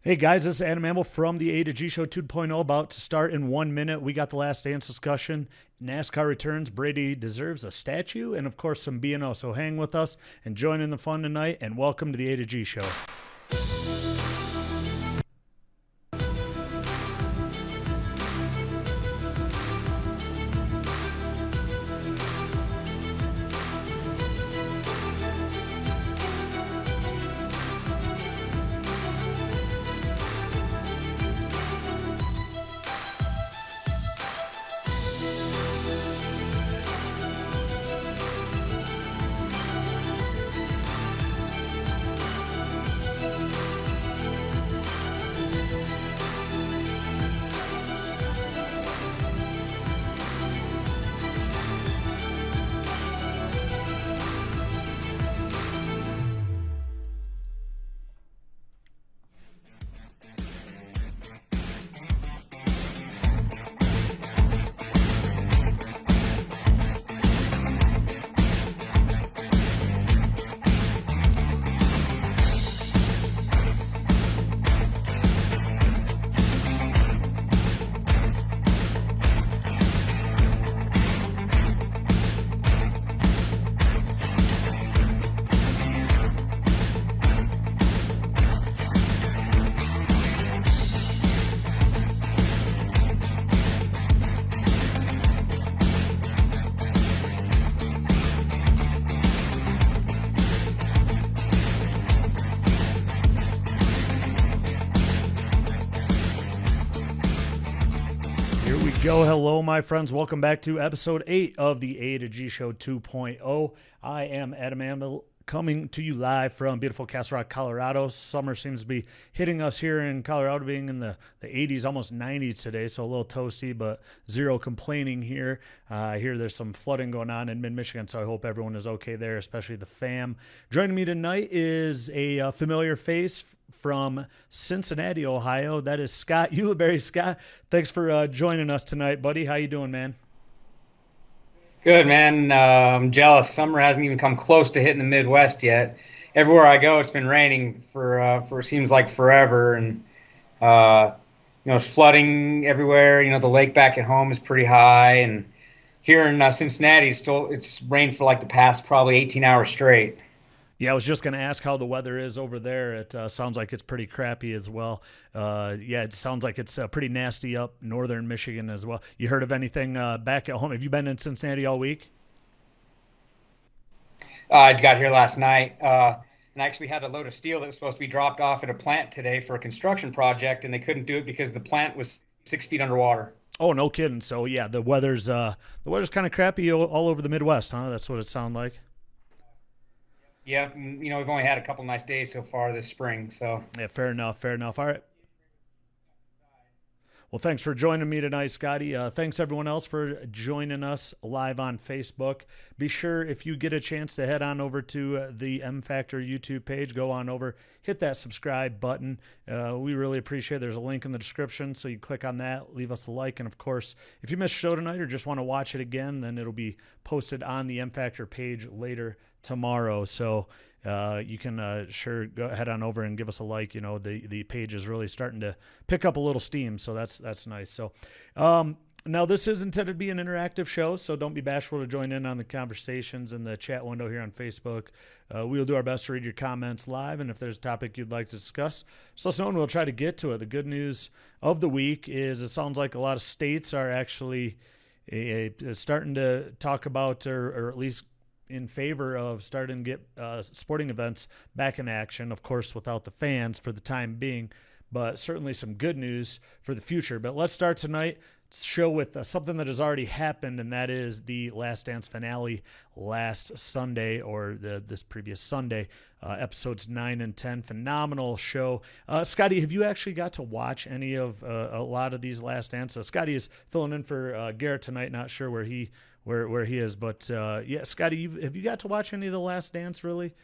Hey guys, this is Adam Amble from the A to G Show 2.0, about to start in 1 minute. We got the last dance discussion. NASCAR returns. Brady deserves a statue, and of course some B&O. So hang with us and join in the fun tonight. And welcome to the A to G Show. Yo, hello, my friends. Welcome back to episode 8 of the A to G Show 2.0. I am Adam Amble, coming to you live from beautiful Castle Rock, Colorado. Summer seems to be hitting us here in Colorado, being in the 80s, almost 90s today, so a little toasty, but zero complaining here. I hear there's some flooding going on in mid-Michigan, so I hope everyone is okay there, especially the fam. Joining me tonight is a familiar face from Cincinnati, Ohio. That is Scott Ulibarri. Scott, thanks for joining us tonight, buddy. How you doing, man? Good, man. I'm jealous. Summer hasn't even come close to hitting the Midwest yet. Everywhere I go, it's been raining for seems like forever, and it's flooding everywhere. The lake back at home is pretty high, and here in Cincinnati, it's rained for like the past probably 18 hours straight. Yeah, I was just going to ask how the weather is over there. It sounds like it's pretty crappy as well. Yeah, it sounds like it's pretty nasty up northern Michigan as well. You heard of anything back at home? Have you been in Cincinnati all week? I got here last night, and I actually had a load of steel that was supposed to be dropped off at a plant today for a construction project, and they couldn't do it because the plant was 6 feet underwater. Oh, no kidding. So yeah, the weather's kind of crappy all over the Midwest, huh? That's what it sounds like. Yeah, we've only had a couple nice days so far this spring, so. Yeah, fair enough. Fair enough. All right. Well, thanks for joining me tonight, Scotty. Thanks, everyone else, for joining us live on Facebook. Be sure, if you get a chance, to head on over to the M Factor YouTube page. Go on over, hit that subscribe button. We really appreciate it. There's a link in the description, so you click on that, leave us a like. And, of course, if you missed the show tonight or just want to watch it again, then it'll be posted on the M Factor page later tomorrow. So you can sure go head on over and give us a like. The page is really starting to pick up a little steam, so that's nice. So now this is intended to be an interactive show, so don't be bashful to join in on the conversations in the chat window here on Facebook. We'll do our best to read your comments live, and if there's a topic you'd like to discuss, just let us know and we'll try to get to it. The good news of the week is it sounds like a lot of states are actually starting to talk about, or at least in favor of starting to get sporting events back in action, of course, without the fans for the time being, but certainly some good news for the future. But let's start tonight's show with something that has already happened, and that is the Last Dance finale last Sunday, or this previous Sunday, episodes 9 and 10. Phenomenal show. Scotty, have you actually got to watch any of a lot of these Last Dance? Scotty is filling in for Garrett tonight, not sure where he is, but yeah, Scotty, have you got to watch any of the Last Dance, really?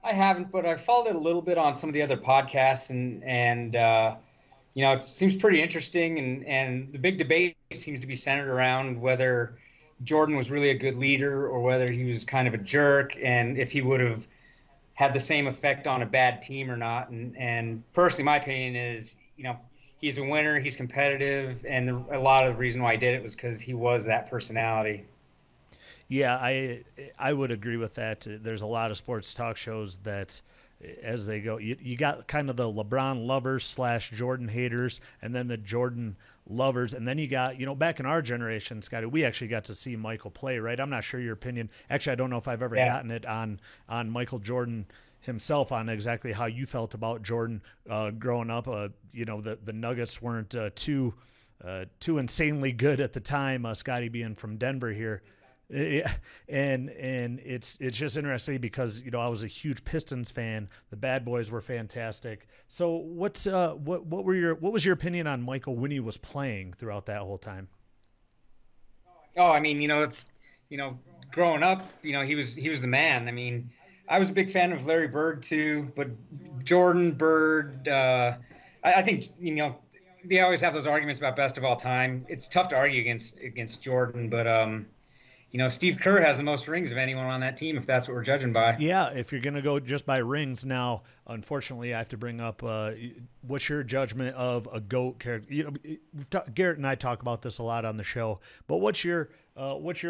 I haven't, but I've followed it a little bit on some of the other podcasts, and it seems pretty interesting, and the big debate seems to be centered around whether Jordan was really a good leader or whether he was kind of a jerk, and if he would have had the same effect on a bad team or not. And personally, my opinion is, he's a winner, he's competitive, and a lot of the reason why he did it was because he was that personality. Yeah, I would agree with that. There's a lot of sports talk shows that as they go, you got kind of the LeBron lovers slash Jordan haters, and then the Jordan lovers, and then you got, back in our generation, Scotty, we actually got to see Michael play, right? I'm not sure your opinion. Actually, I don't know if I've ever Yeah. gotten it on Michael Jordan himself, on exactly how you felt about Jordan growing up. The Nuggets weren't too insanely good at the time. Scotty being from Denver here. Yeah, and it's just interesting because I was a huge Pistons fan. The Bad Boys were fantastic. So what was your opinion on Michael when he was playing throughout that whole time? Oh, I mean, it's growing up, he was the man. I mean, I was a big fan of Larry Bird too, but Jordan, Bird, I think they always have those arguments about best of all time. It's tough to argue against Jordan, but Steve Kerr has the most rings of anyone on that team, if that's what we're judging by. Yeah, if you're going to go just by rings, now, unfortunately, I have to bring up what's your judgment of a GOAT character? Garrett and I talk about this a lot on the show, but what's your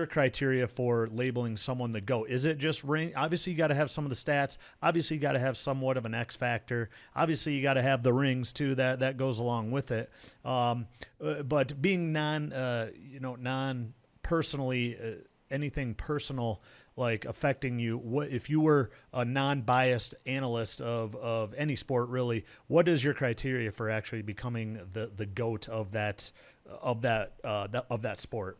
criteria for labeling someone the GOAT? Is it just ring? Obviously, you got to have some of the stats. Obviously, you got to have somewhat of an X factor. Obviously, you got to have the rings too. That goes along with it. But being non personally. Anything personal like affecting you, what if you were a non-biased analyst of any sport, really, what is your criteria for actually becoming the GOAT of that sport?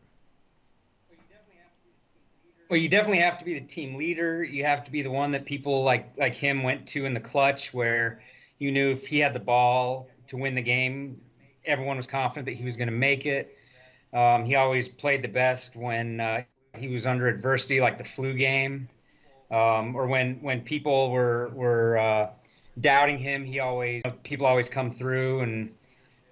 Well, you definitely have to be the team leader. You have to be the one that people like him went to in the clutch, where you knew if he had the ball to win the game, everyone was confident that he was going to make it. He always played the best when he was under adversity, like the flu game, or when people were doubting him. People always come through, and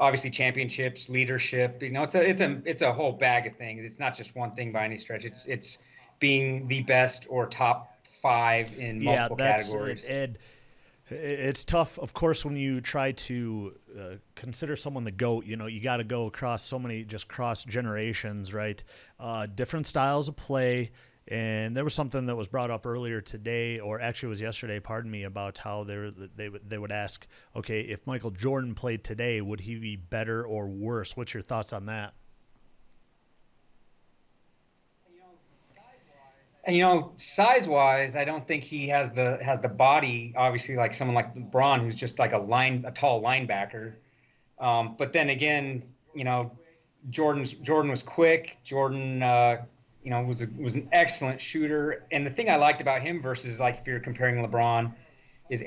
obviously championships, leadership. It's a whole bag of things. It's not just one thing by any stretch. It's being the best or top five in Yeah, multiple that's categories. Ed. It's tough, of course, when you try to consider someone the GOAT. You got to go across so many, just cross generations, right? Different styles of play. And there was something that was brought up earlier today, or actually it was yesterday, pardon me, about how they would ask, okay, if Michael Jordan played today, would he be better or worse? What's your thoughts on that? And size wise, I don't think he has the body, obviously, like someone like LeBron, who's just like a tall linebacker. But then again, Jordan was quick. Jordan, was an excellent shooter. And the thing I liked about him versus, like, if you're comparing LeBron, is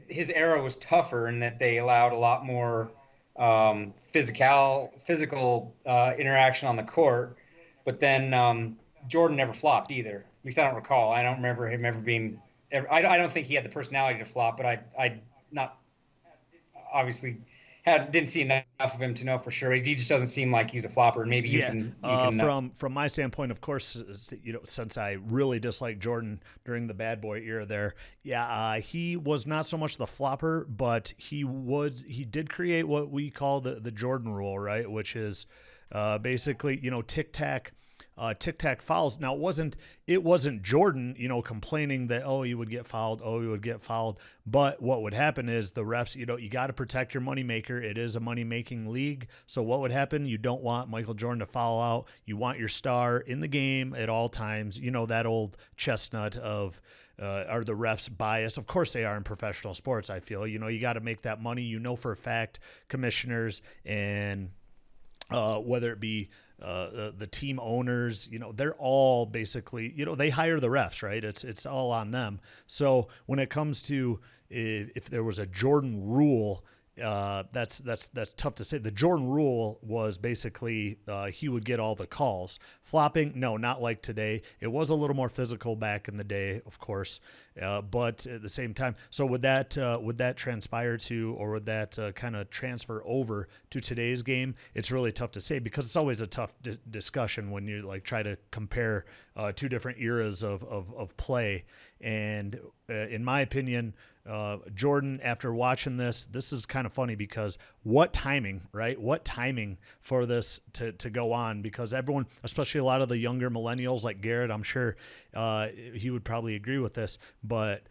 his era was tougher in that they allowed a lot more physical interaction on the court. But then Jordan never flopped either. At least I don't recall. I don't remember him ever being. I don't think he had the personality to flop, but I not obviously didn't see enough of him to know for sure. He just doesn't seem like he's a flopper. Maybe you Yeah, can. from my standpoint, of course, since I really disliked Jordan during the bad boy era, there, yeah, he was not so much the flopper, but he did create what we call the Jordan rule, right? Which is basically tic tac fouls. Now it wasn't Jordan, complaining that he would get fouled, he would get fouled. But what would happen is the refs, you got to protect your moneymaker. It is a money making league. So what would happen? You don't want Michael Jordan to foul out. You want your star in the game at all times. That old chestnut of are the refs biased? Of course they are in professional sports. I feel you got to make that money. For a fact, commissioners and whether it be the team owners, they're all basically, they hire the refs, right? It's all on them. So when it comes to if there was a Jordan rule, that's tough to say. The Jordan rule was basically he would get all the calls. Flopping, no, not like today. It was a little more physical back in the day, of course, But at the same time, so would that transpire to, or would that kind of transfer over to today's game? It's really tough to say because it's always a tough discussion when you like try to compare two different eras of play. And in my opinion, Jordan, after watching this is kind of funny because what timing, right? What timing for this to go on, because everyone, especially a lot of the younger millennials like Garrett, I'm sure he would probably agree with this, but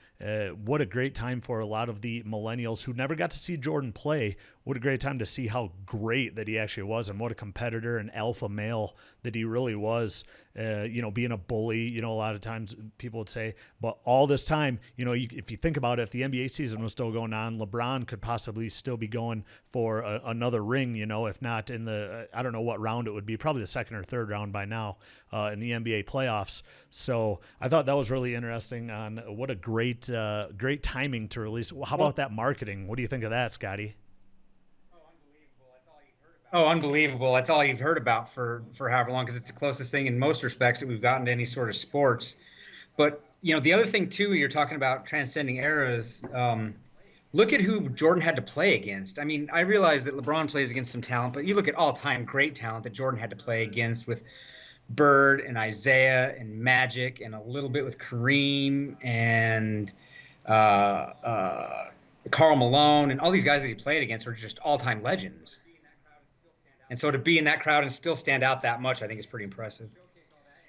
what a great time for a lot of the millennials who never got to see Jordan play. What a great time to see how great that he actually was, and what a competitor and alpha male that he really was. Being a bully, a lot of times people would say, but all this time, if you think about it, if the NBA season was still going on, LeBron could possibly still be going for another ring, if not in the, I don't know what round it would be, probably the second or third round by now in the NBA playoffs. So I thought that was really interesting on what a great timing to release. How about that marketing? What do you think of that, Scotty? Oh, unbelievable. That's all you've heard about for however long, because it's the closest thing in most respects that we've gotten to any sort of sports. But, the other thing, too, you're talking about transcending eras. Look at who Jordan had to play against. I mean, I realize that LeBron plays against some talent, but you look at all-time great talent that Jordan had to play against with Bird and Isaiah and Magic and a little bit with Kareem and Karl Malone, and all these guys that he played against were just all-time legends. And so to be in that crowd and still stand out that much, I think is pretty impressive.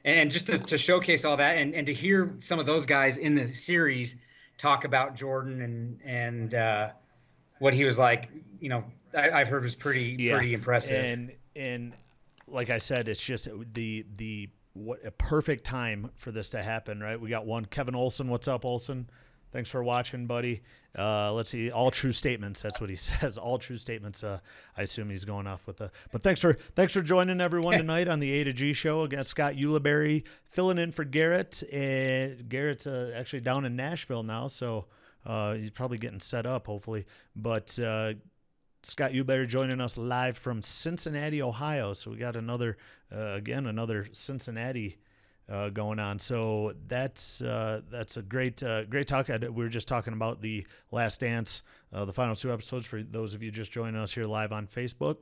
And just to showcase all that, and to hear some of those guys in the series talk about Jordan and what he was like, I've heard was pretty impressive. And like I said, it's just what a perfect time for this to happen, right? We got one, Kevin Olson. What's up, Olson? Thanks for watching, buddy. Let's see. All true statements. That's what he says. All true statements. I assume he's going off with but thanks for joining everyone tonight on the A to G show. Against Scott Ulibarri filling in for Garrett. Garrett's actually down in Nashville now, so he's probably getting set up, hopefully. But Scott Ulibarri joining us live from Cincinnati, Ohio. So we got another Cincinnati going on. So that's a great talk. We were just talking about the Last Dance, the final two episodes for those of you just joining us here live on Facebook.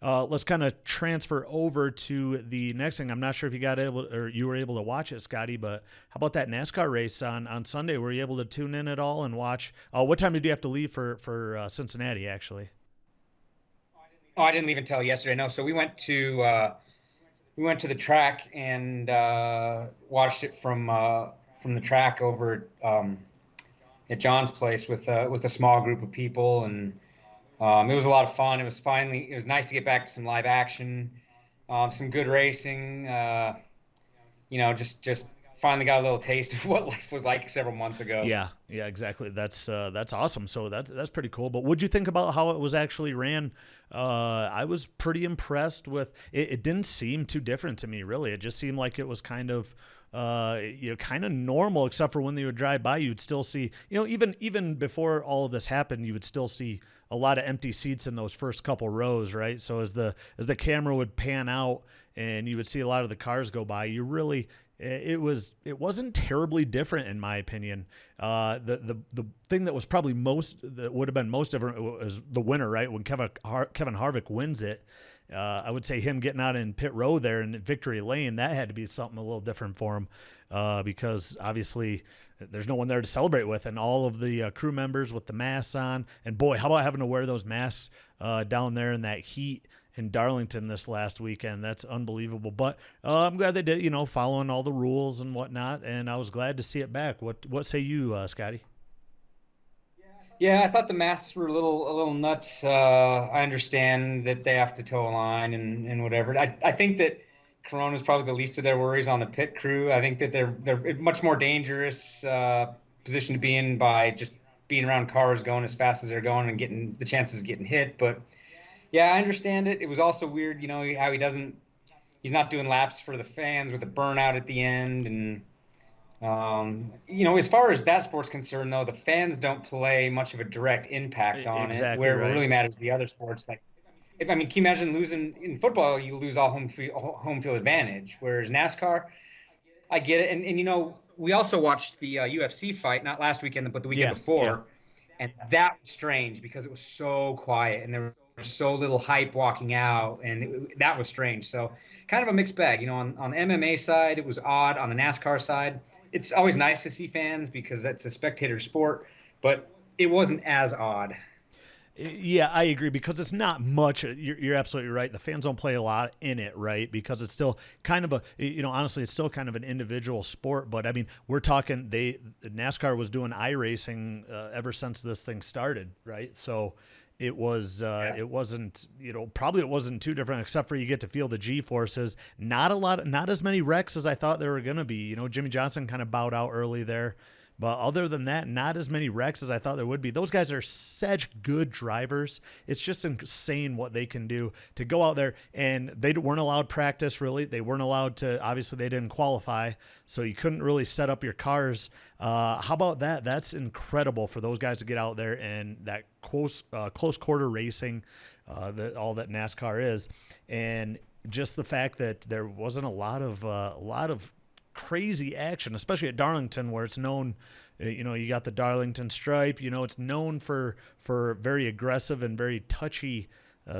Let's kind of transfer over to the next thing. I'm not sure if you were able to watch it, Scotty, but how about that NASCAR race on Sunday? Were you able to tune in at all and watch? What time did you have to leave for Cincinnati, actually? Oh, I didn't leave until yesterday. No, so we went to the track and watched it from the track over at John's place with a small group of people, and it was a lot of fun. It was nice to get back to some live action, some good racing. Just finally got a little taste of what life was like several months ago. Yeah, exactly. That's awesome. So that's pretty cool. But what'd you think about how it was actually ran? I was pretty impressed with it. It didn't seem too different to me, really. It just seemed like it was kind of kind of normal, except for when they would drive by, you'd still see, even before all of this happened, you would still see a lot of empty seats in those first couple rows, right? So as the camera would pan out and you would see a lot of the cars go by, it wasn't terribly different in my opinion. The thing that was probably that would have been most different was the winner, right? When Kevin Harvick wins it, I would say him getting out in pit row there in victory lane, that had to be something a little different for him, because obviously there's no one there to celebrate with, and all of the crew members with the masks on. And boy, how about having to wear those masks down there in that heat in Darlington this last weekend? That's unbelievable. But I'm glad they did, following all the rules and whatnot, and I was glad to see it back. What say you, Scotty? Yeah, I thought the masks were a little nuts. I understand that they have to toe a line and whatever. I think that Corona is probably the least of their worries on the pit crew. I think that they're a much more dangerous position to be in by just being around cars going as fast as they're going and getting the chances of getting hit. But yeah, I understand it. It was also weird, how he's not doing laps for the fans with the burnout at the end. And, as far as that sport's concerned, though, the fans don't play much of a direct impact on it, where right. It really matters the other sports. Like, can you imagine losing in football? You lose all home field advantage, whereas NASCAR, I get it. And we also watched the UFC fight, not last weekend, but the weekend Yeah, yeah. before, and that was strange because it was so quiet and there was so little hype walking out, and that was strange. So kind of a mixed bag. On the MMA side, it was odd. On the NASCAR side, it's always nice to see fans because it's a spectator sport, but it wasn't as odd. Yeah, I agree because it's not much. You're absolutely right. The fans don't play a lot in it, right? Because it's still kind of honestly, it's still kind of an individual sport. But I mean, we're talking NASCAR was doing iRacing ever since this thing started, right? So it was it wasn't probably it wasn't too different except for you get to feel the G forces. Not as many wrecks as I thought there were going to be. Jimmy Johnson kind of bowed out early there. But other than that, not as many wrecks as I thought there would be. Those guys are such good drivers. It's just insane what they can do to go out there. And they weren't allowed practice, really. They weren't allowed to, obviously, they didn't qualify. So you couldn't really set up your cars. How about that? That's incredible for those guys to get out there and that close quarter racing, all that NASCAR is. And just the fact that there wasn't a lot of crazy action, especially at Darlington, where it's known, you got the Darlington stripe, it's known for very aggressive and very touchy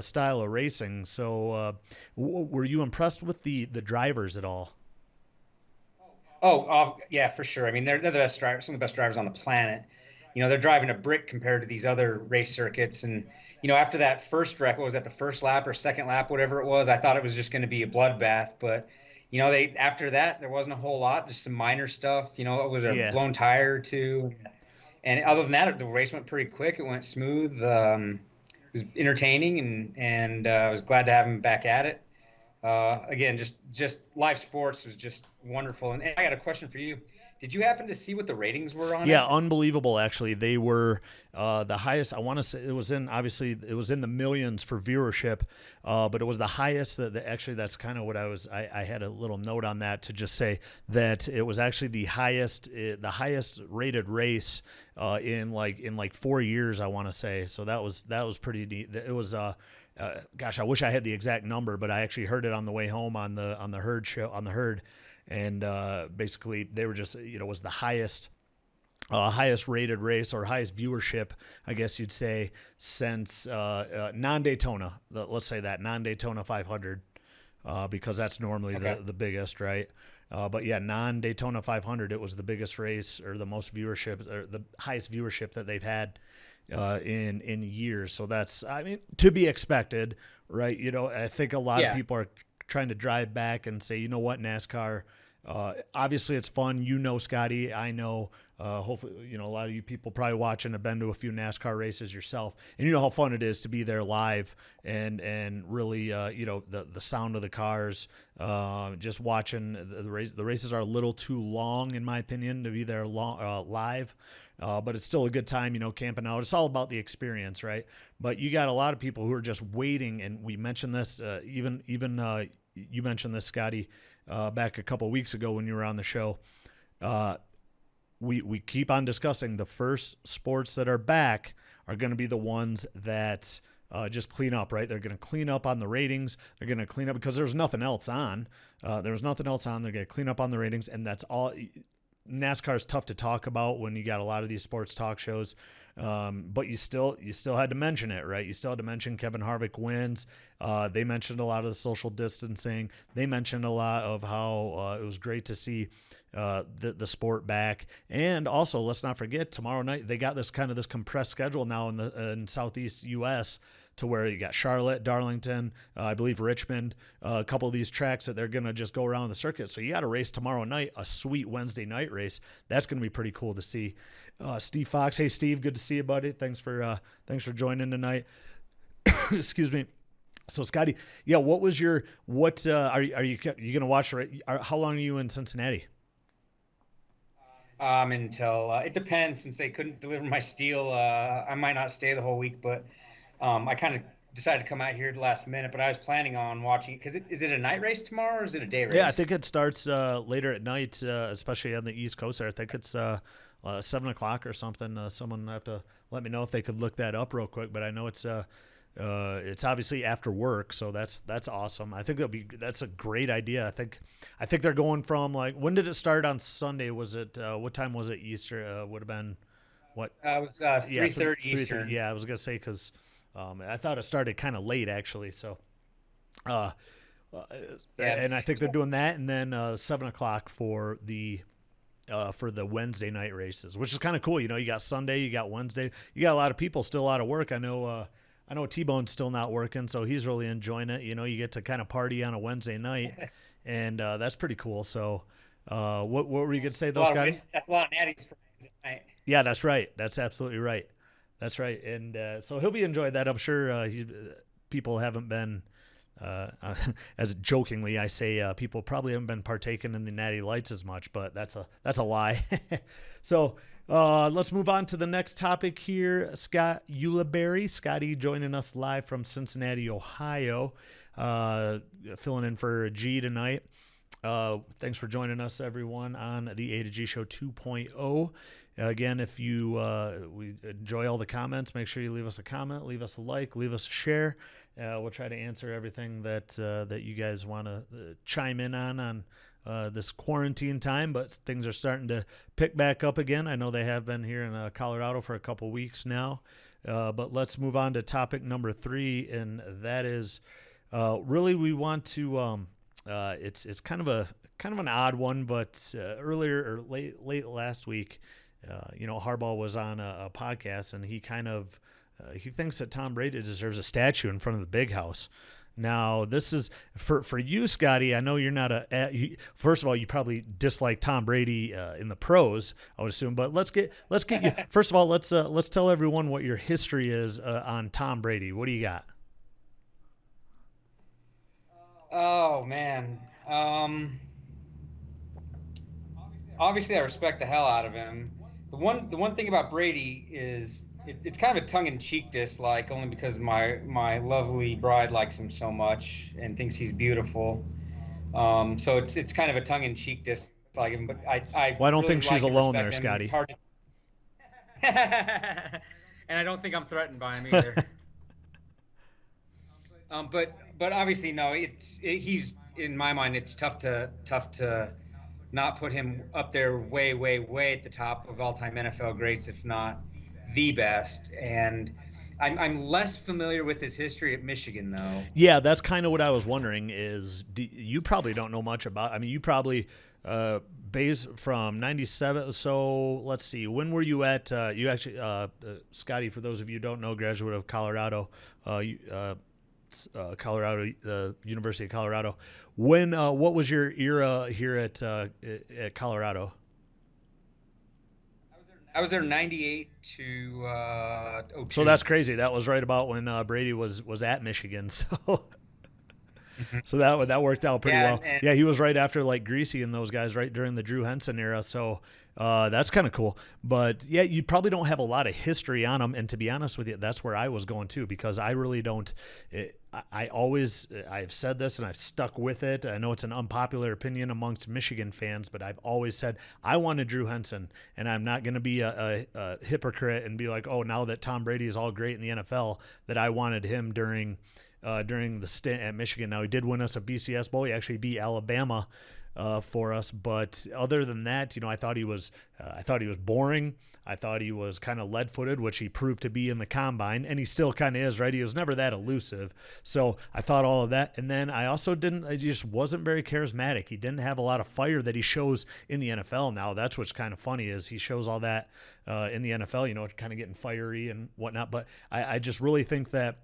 style of racing. So were you impressed with the drivers at all? Yeah, for sure. I mean, they're the best drivers, some of the best drivers on the planet. They're driving a brick compared to these other race circuits. And, after that first wreck, what was that, the first lap or second lap, whatever it was, I thought it was just going to be a bloodbath. But, they after that, there wasn't a whole lot, just some minor stuff. It was a Yeah. blown tire or two. And other than that, the race went pretty quick. It went smooth. It was entertaining, and I was glad to have him back at it. Again, just live sports was just wonderful. And I got a question for you. Did you happen to see what the ratings were on Yeah, it? unbelievable. Actually, they were the highest. I want to say it was in the millions for viewership, but it was the highest. Actually, that's kind of what I had a little note on that to just say that it was actually the highest rated race in like 4 years. I want to say. So that was pretty neat. It was gosh, I wish I had the exact number, but I actually heard it on the way home on the herd show on the herd. And basically, they were just, it was the highest rated race or highest viewership, I guess you'd say, since non-Daytona. Let's say that non-Daytona 500, because that's normally the biggest, right? But yeah, non-Daytona 500, it was the biggest race or the most viewership or the highest viewership that they've had in years. So that's, I mean, to be expected, right? I think a lot of people are trying to drive back and say, you know what, NASCAR, obviously it's fun. Scotty, I know, hopefully, a lot of you people probably watching have been to a few NASCAR races yourself, and you know how fun it is to be there live and really, the sound of the cars, just watching the race. The races are a little too long, in my opinion, to be there live. But it's still a good time, camping out. It's all about the experience, right? But you got a lot of people who are just waiting, and we mentioned this, even you mentioned this, Scotty, back a couple of weeks ago when you were on the show. We keep on discussing the first sports that are back are going to be the ones that just clean up, right? They're going to clean up on the ratings. They're going to clean up because there's nothing else on. There was nothing else on. They're going to clean up on the ratings, and that's all. NASCAR is tough to talk about when you got a lot of these sports talk shows, but you still had to mention it, right? You still had to mention Kevin Harvick wins. They mentioned a lot of the social distancing. They mentioned a lot of how it was great to see the sport back, and also let's not forget tomorrow night they got this compressed schedule now in Southeast U.S. to where you got Charlotte, Darlington, I believe Richmond, a couple of these tracks that they're going to just go around the circuit. So you got a race tomorrow night, a sweet Wednesday night race. That's going to be pretty cool to see. Steve Fox, hey Steve, good to see you, buddy. Thanks for joining tonight. Excuse me. So Scotty, yeah, what was your are you going to watch? How long are you in Cincinnati? Until it depends. Since they couldn't deliver my steel, I might not stay the whole week, but I kind of decided to come out here at the last minute. But I was planning on watching it because is it a night race tomorrow or is it a day race? Yeah, I think it starts later at night, especially on the East Coast there. I think it's 7 o'clock or something. Someone have to let me know if they could look that up real quick. But I know it's It's obviously after work, so that's awesome. I think that's a great idea. I think they're going from, like, when did it start on Sunday? Was it what time was it? Easter would have been what? It was Yeah, 3:30 3:30. Eastern. Yeah, I was gonna say because I thought it started kind of late actually. So, uh, uh, Yeah. and I think they're doing that, and then 7 o'clock for the Wednesday night races, which is kind of cool. You know, you got Sunday, you got Wednesday, you got a lot of people still out of work. I know T-Bone's still not working, so he's really enjoying it. You know, you get to kind of party on a Wednesday night, and that's pretty cool. So, what were you gonna say though, Scotty? That's a lot of natties for Wednesday night. Yeah, that's right. That's absolutely right. That's right. And so he'll be enjoying that. I'm sure people haven't been, as jokingly I say, people probably haven't been partaking in the Natty Lights as much, but that's a lie. So let's move on to the next topic here. Scott Ulibarri, Scotty joining us live from Cincinnati, Ohio, filling in for G tonight. Thanks for joining us, everyone, on the A to G Show 2.0. Again, if you we enjoy all the comments, make sure you leave us a comment, leave us a like, leave us a share. We'll try to answer everything that you guys want to chime in on this quarantine time, but things are starting to pick back up again. I know they have been here in Colorado for a couple weeks now. But let's move on to topic number 3, and that is really we want to it's kind of an odd one, but earlier or late last week, Harbaugh was on a podcast, and he kind of he thinks that Tom Brady deserves a statue in front of the big house. Now, this is for you, Scotty. I know you're not first of all, you probably dislike Tom Brady in the pros, I would assume. But let's get you first of all. Let's tell everyone what your history is on Tom Brady. What do you got? Oh man. Obviously, I respect the hell out of him. The one thing about Brady is it's kind of a tongue-in-cheek dislike, only because my lovely bride likes him so much and thinks he's beautiful. So it's kind of a tongue-in-cheek dislike him, but I Well, I don't really think she's like and alone respect there, him. Scotty. It's hard to... And I don't think I'm threatened by him either. But obviously no, he's in my mind it's tough to not put him up there way at the top of all-time NFL greats, if not the best. And I'm less familiar with his history at Michigan though. Yeah, that's kind of what I was wondering. You probably don't know much about. I mean, you probably based from '97. So let's see. When were you at? You actually, Scotty. For those of you who don't know, graduate of Colorado. Colorado, University of Colorado. When what was your era here at Colorado? I was there 98 to 02. So that's crazy. That was right about when Brady was at Michigan. So so that worked out pretty well. Yeah, he was right after like Greasy and those guys, right during the Drew Henson era. So that's kind of cool. But yeah, you probably don't have a lot of history on him. And to be honest with you, that's where I was going too, because I really don't. I've said this and I've stuck with it. I know it's an unpopular opinion amongst Michigan fans, but I've always said I wanted Drew Henson, and I'm not going to be a hypocrite and be like, oh, now that Tom Brady is all great in the NFL, that I wanted him during the stint at Michigan. Now, he did win us a BCS Bowl. He actually beat Alabama for us, but other than that, I thought he was boring. I thought he was kind of lead-footed, which he proved to be in the combine, and he still kind of is, right? He was never that elusive. So I thought all of that, and then I just wasn't very charismatic. He didn't have a lot of fire that he shows in the NFL now. That's what's kind of funny is he shows all that in the NFL, kind of getting fiery and whatnot. But I just really think that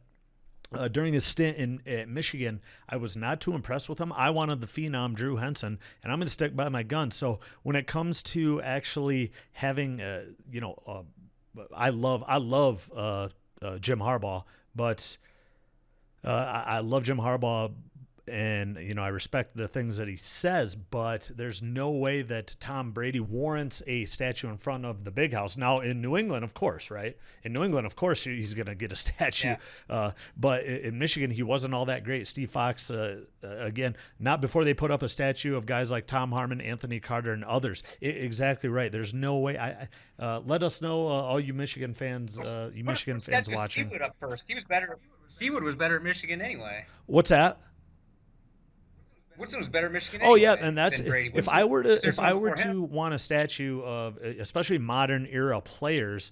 during his stint at Michigan, I was not too impressed with him. I wanted the phenom Drew Henson, and I'm going to stick by my gun. So when it comes to actually having, I love Jim Harbaugh, but I love Jim Harbaugh and I respect the things that he says, but there's no way that Tom Brady warrants a statue in front of the big house. Now in New England, of course, right? In New England, of course, he's going to get a statue. Yeah. But in Michigan, he wasn't all that great. Steve Fox, again, not before they put up a statue of guys like Tom Harmon, Anthony Carter, and others. Exactly right. There's no way. Let us know, all you Michigan fans, fans watching. Seawood up first. He was better. Seawood was better at Michigan anyway. What's that? Woodson was better at Michigan. Oh anyway yeah, and that's if I were to him? want a statue of especially modern era players.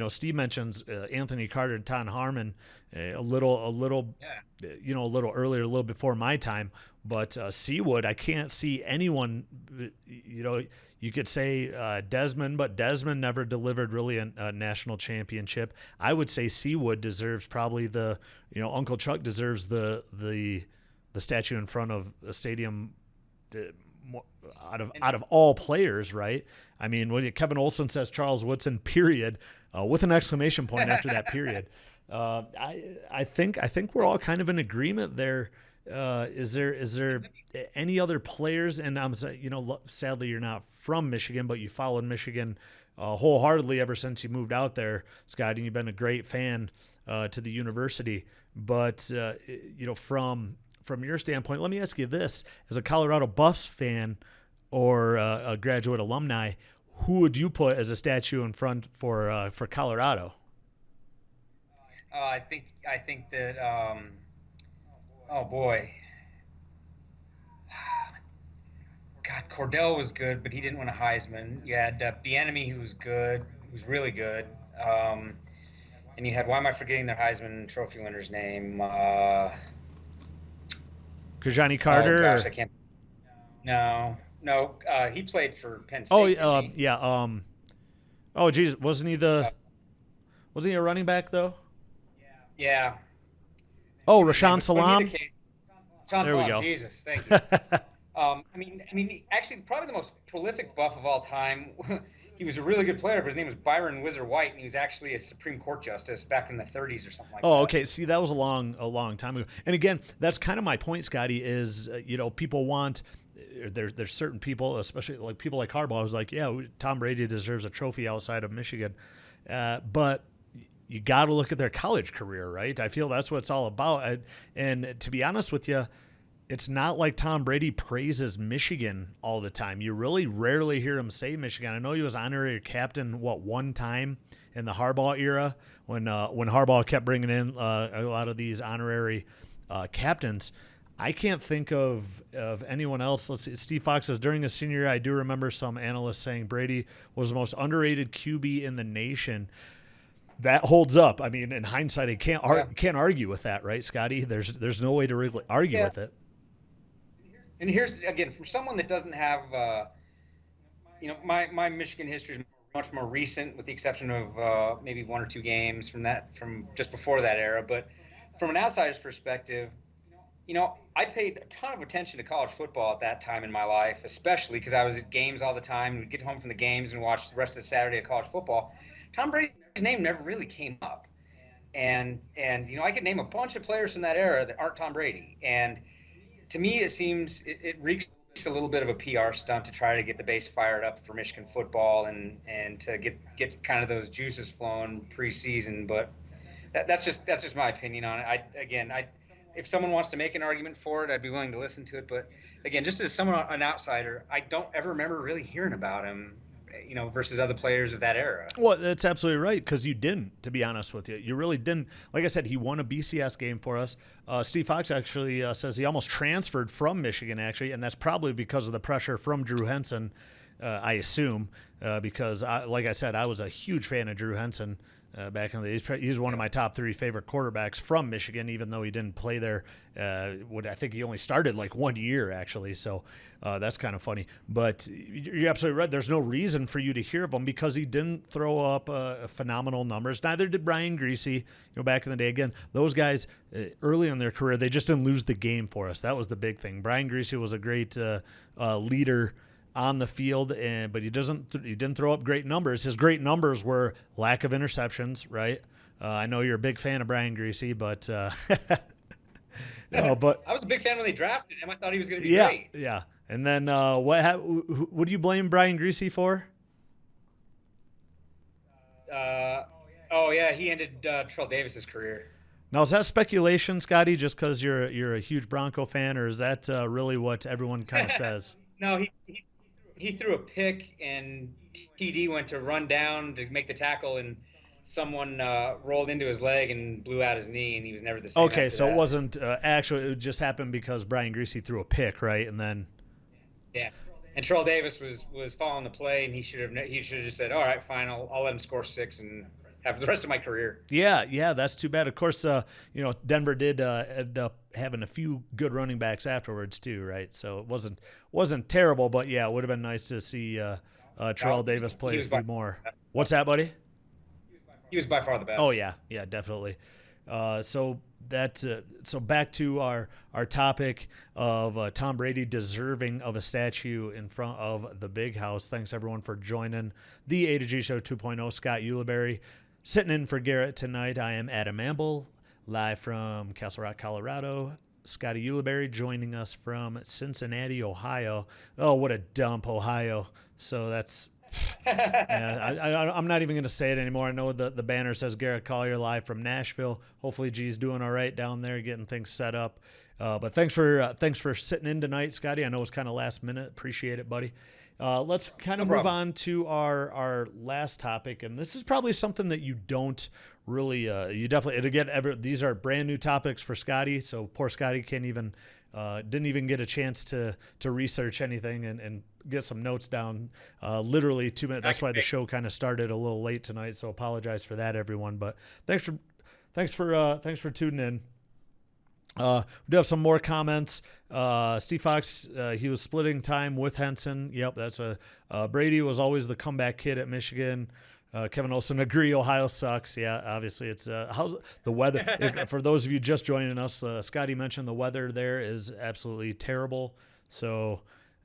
Steve mentions Anthony Carter and Tom Harmon a little earlier, a little before my time. But Seawood, I can't see anyone. You could say Desmond, but Desmond never delivered really a national championship. I would say Seawood deserves probably Uncle Chuck deserves the statue in front of the stadium out of all players, right? I mean, when Kevin Olson says Charles Woodson, period, with an exclamation point after that period. I think we're all kind of in agreement there. Is there any other players? And I'm sadly you're not from Michigan, but you followed Michigan wholeheartedly ever since you moved out there, Scott, and you've been a great fan to the university. But from your standpoint, let me ask you this: as a Colorado Buffs fan or a graduate alumni, who would you put as a statue in front for Colorado? I think that. Oh boy. God, Cordell was good, but he didn't win a Heisman. You had Bieniemy, who was good, who was really good. And you had, why am I forgetting their Heisman Trophy winner's name? Kajani Carter? Oh gosh, I can't. No. He played for Penn State. Yeah. Oh, geez, wasn't he a running back though? Yeah. Oh, Rashaan Salam. There we go. Jesus, thank you. I mean, actually, probably the most prolific Buff of all time. He was a really good player, but his name was Byron Whizzer White, and he was actually a Supreme Court justice back in the 30s or something like that. Oh, okay. See, that was a long time ago. And again, that's kind of my point, Scotty. Is people want. There's certain people, especially like people like Harbaugh, who's like, yeah, Tom Brady deserves a trophy outside of Michigan, but you got to look at their college career, right? I feel that's what it's all about. And to be honest with you, it's not like Tom Brady praises Michigan all the time. You really rarely hear him say Michigan. I know he was honorary captain, one time in the Harbaugh era when Harbaugh kept bringing in a lot of these honorary captains. I can't think of anyone else. Let's see. Steve Fox says, during his senior year, I do remember some analysts saying Brady was the most underrated QB in the nation. That holds up. I mean, in hindsight, I can't argue with that, right, Scotty? There's no way to really argue with it. And here's, again, from someone that doesn't have, my Michigan history is much more recent, with the exception of maybe one or two games from just before that era. But from an outsider's perspective, I paid a ton of attention to college football at that time in my life, especially because I was at games all the time. We'd get home from the games and watch the rest of the Saturday of college football. Tom Brady's name never really came up. And I could name a bunch of players from that era that aren't Tom Brady. And to me, it seems it reeks a little bit of a PR stunt to try to get the base fired up for Michigan football and to get kind of those juices flowing preseason. But that's just my opinion on it. If someone wants to make an argument for it, I'd be willing to listen to it. But again, just as an outsider, I don't ever remember really hearing about him, versus other players of that era. Well, that's absolutely right, because you didn't, to be honest with you. You really didn't. Like I said, he won a BCS game for us. Steve Fox actually says he almost transferred from Michigan, actually, and that's probably because of the pressure from Drew Henson, I assume, because, like I said, I was a huge fan of Drew Henson back in the day. He's one of my top 3 favorite quarterbacks from Michigan, even though he didn't play there. I think he only started like 1 year, actually, so that's kind of funny. But you're absolutely right. There's no reason for you to hear of him because he didn't throw up phenomenal numbers. Neither did Brian Griese, back in the day. Again, those guys early in their career, they just didn't lose the game for us. That was the big thing. Brian Griese was a great leader on the field, but he didn't throw up great numbers. His great numbers were lack of interceptions, right? I know you're a big fan of Brian Griese, but But I was a big fan when they drafted him. I thought he was going to be yeah, great. yeah. And then what do you blame Brian Greasy for? Uh, oh yeah, he ended Terrell Davis's career. Now is that speculation, Scotty, just because you're a huge Bronco fan, or is that really what everyone kind of says? No, he threw a pick, and TD went to run down to make the tackle, and someone rolled into his leg and blew out his knee, and he was never the same Okay, after so it that. wasn't actually, it just happened because Brian Greasy threw a pick, right? And then Yeah. And Terrell Davis was following the play, and he should have just said, "All right, fine, I'll let him score 6 and have the rest of my career." yeah, that's too bad. Of course, Denver did end up having a few good running backs afterwards too, right? So it wasn't terrible, but yeah, it would have been nice to see Terrell No, Davis play he a was few by more. What's that, buddy? he was by far the Oh best. yeah, definitely. So back to our topic of Tom Brady deserving of a statue in front of the big house. Thanks everyone for joining the A to G Show 2.0. Scott Ulibarri sitting in for Garrett tonight. I am Adam Amble, live from Castle Rock, Colorado. Scotty Ulibarri joining us from Cincinnati, Ohio. Oh, what a dump, Ohio. So that's yeah, I'm not even going to say it anymore. I know the banner says Garrett Collier live from Nashville. Hopefully, G's doing all right down there, getting things set up. But thanks for sitting in tonight, Scotty. I know it's kind of last minute. Appreciate it, buddy. Let's kind No of move problem. on to our last topic, and this is probably something that you don't really you definitely and again these are brand new topics for Scotty. So poor Scotty can't even didn't even get a chance to research anything and get some notes down. Literally 2 minutes. I That's can why the take show kind of started a little late tonight. So apologize for that, everyone. But thanks for tuning in. We do have some more comments. Steve Fox, he was splitting time with Henson. Yep, that's Brady was always the comeback kid at Michigan. Kevin Olson, agree. Ohio sucks. Yeah, obviously it's how's the weather? For those of you just joining us, Scotty mentioned the weather there is absolutely terrible. So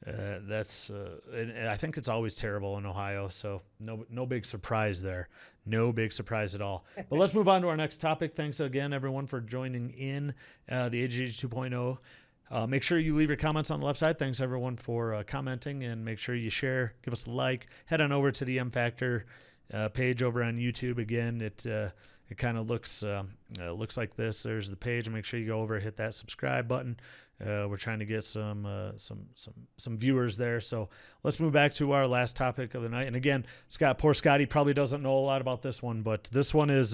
and I think it's always terrible in Ohio. So no big surprise there. No big surprise at all. But let's move on to our next topic. Thanks again, everyone, for joining in the AGG 2.0. Make sure you leave your comments on the left side. Thanks, everyone, for commenting. And make sure you share, give us a like. Head on over to the M Factor page over on YouTube. Again, it kind of looks like this. There's the page. Make sure you go over, hit that subscribe button. We're trying to get some viewers there. So let's move back to our last topic of the night. And again, poor Scotty probably doesn't know a lot about this one, but this one is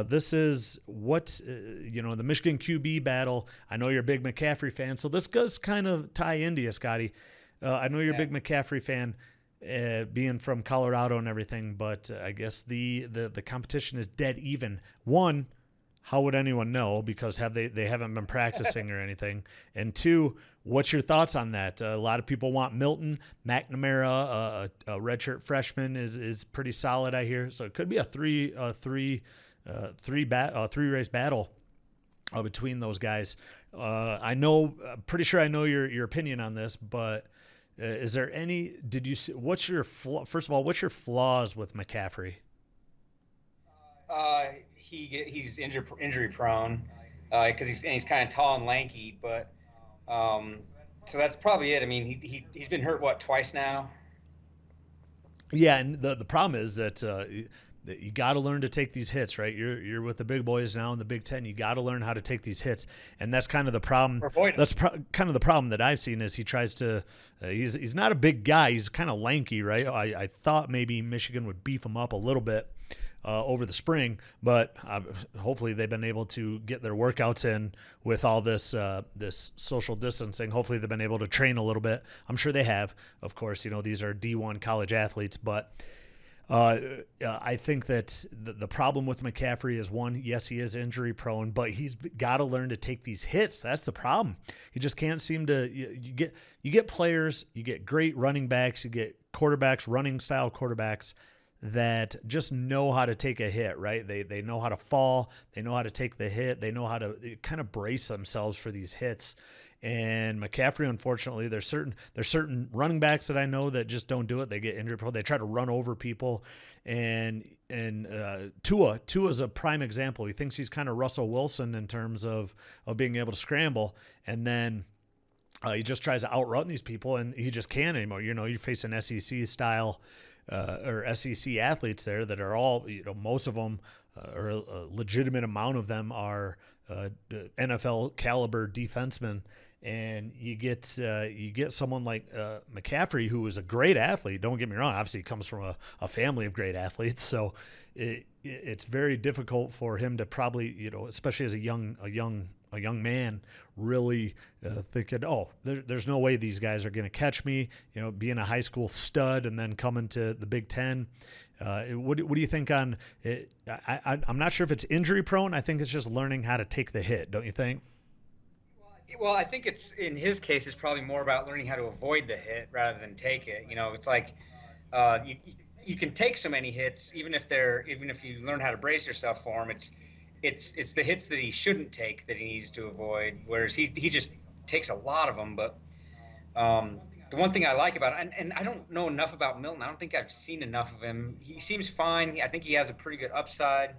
this is what the Michigan QB battle. I know you're a big McCaffrey fan, so this does kind of tie into you, Scotty. I know you're a Yeah. big McCaffrey fan. Being from Colorado and everything, but I guess the competition is dead even. One, how would anyone know because they haven't been practicing or anything? And two, what's your thoughts on that? A lot of people want Milton McNamara, a redshirt freshman, is pretty solid, I hear. So it could be a three race battle between those guys. Pretty sure I know your opinion on this, but is there any? Did you see? First of all, what's your flaws with McCaffrey? He's injury prone because he's kind of tall and lanky, but so that's probably it. I mean, he's been hurt twice now. Yeah, and the problem is that you got to learn to take these hits, right? You're with the big boys now in the Big Ten. You got to learn how to take these hits, and that's kind of the problem. Or avoid him. That's kind of the problem that I've seen is he tries to. He's not a big guy. He's kind of lanky, right? I thought maybe Michigan would beef him up a little bit over the spring, but hopefully they've been able to get their workouts in with all this social distancing. Hopefully they've been able to train a little bit. I'm sure they have. Of course, these are D1 college athletes, but I think that the problem with McCaffrey is one, yes, he is injury prone, but he's got to learn to take these hits. That's the problem. He just can't seem to. You get players, you get great running backs, you get quarterbacks, running style quarterbacks that just know how to take a hit, right? They know how to fall, they know how to take the hit, they know how to kind of brace themselves for these hits. And McCaffrey, unfortunately, there's certain running backs that I know that just don't do it. They get injured. They try to run over people, and Tua's a prime example. He thinks he's kind of Russell Wilson in terms of being able to scramble, and then he just tries to outrun these people, and he just can't anymore. You're facing SEC style or SEC athletes there that are all, most of them, or a legitimate amount of them are NFL caliber defensemen. And you get someone like McCaffrey, who is a great athlete. Don't get me wrong. Obviously, he comes from a family of great athletes, so it's very difficult for him to probably, especially as a young man, really thinking, there's no way these guys are going to catch me. Being a high school stud and then coming to the Big Ten. What do you think on it? I'm not sure if it's injury prone. I think it's just learning how to take the hit. Don't you think? Well, I think it's, in his case, it's probably more about learning how to avoid the hit rather than take it. It's like you can take so many hits, even if you learn how to brace yourself for them. It's the hits that he shouldn't take that he needs to avoid, whereas he just takes a lot of them. But the one thing I like about it, and I don't know enough about Milton. I don't think I've seen enough of him. He seems fine. I think he has a pretty good upside.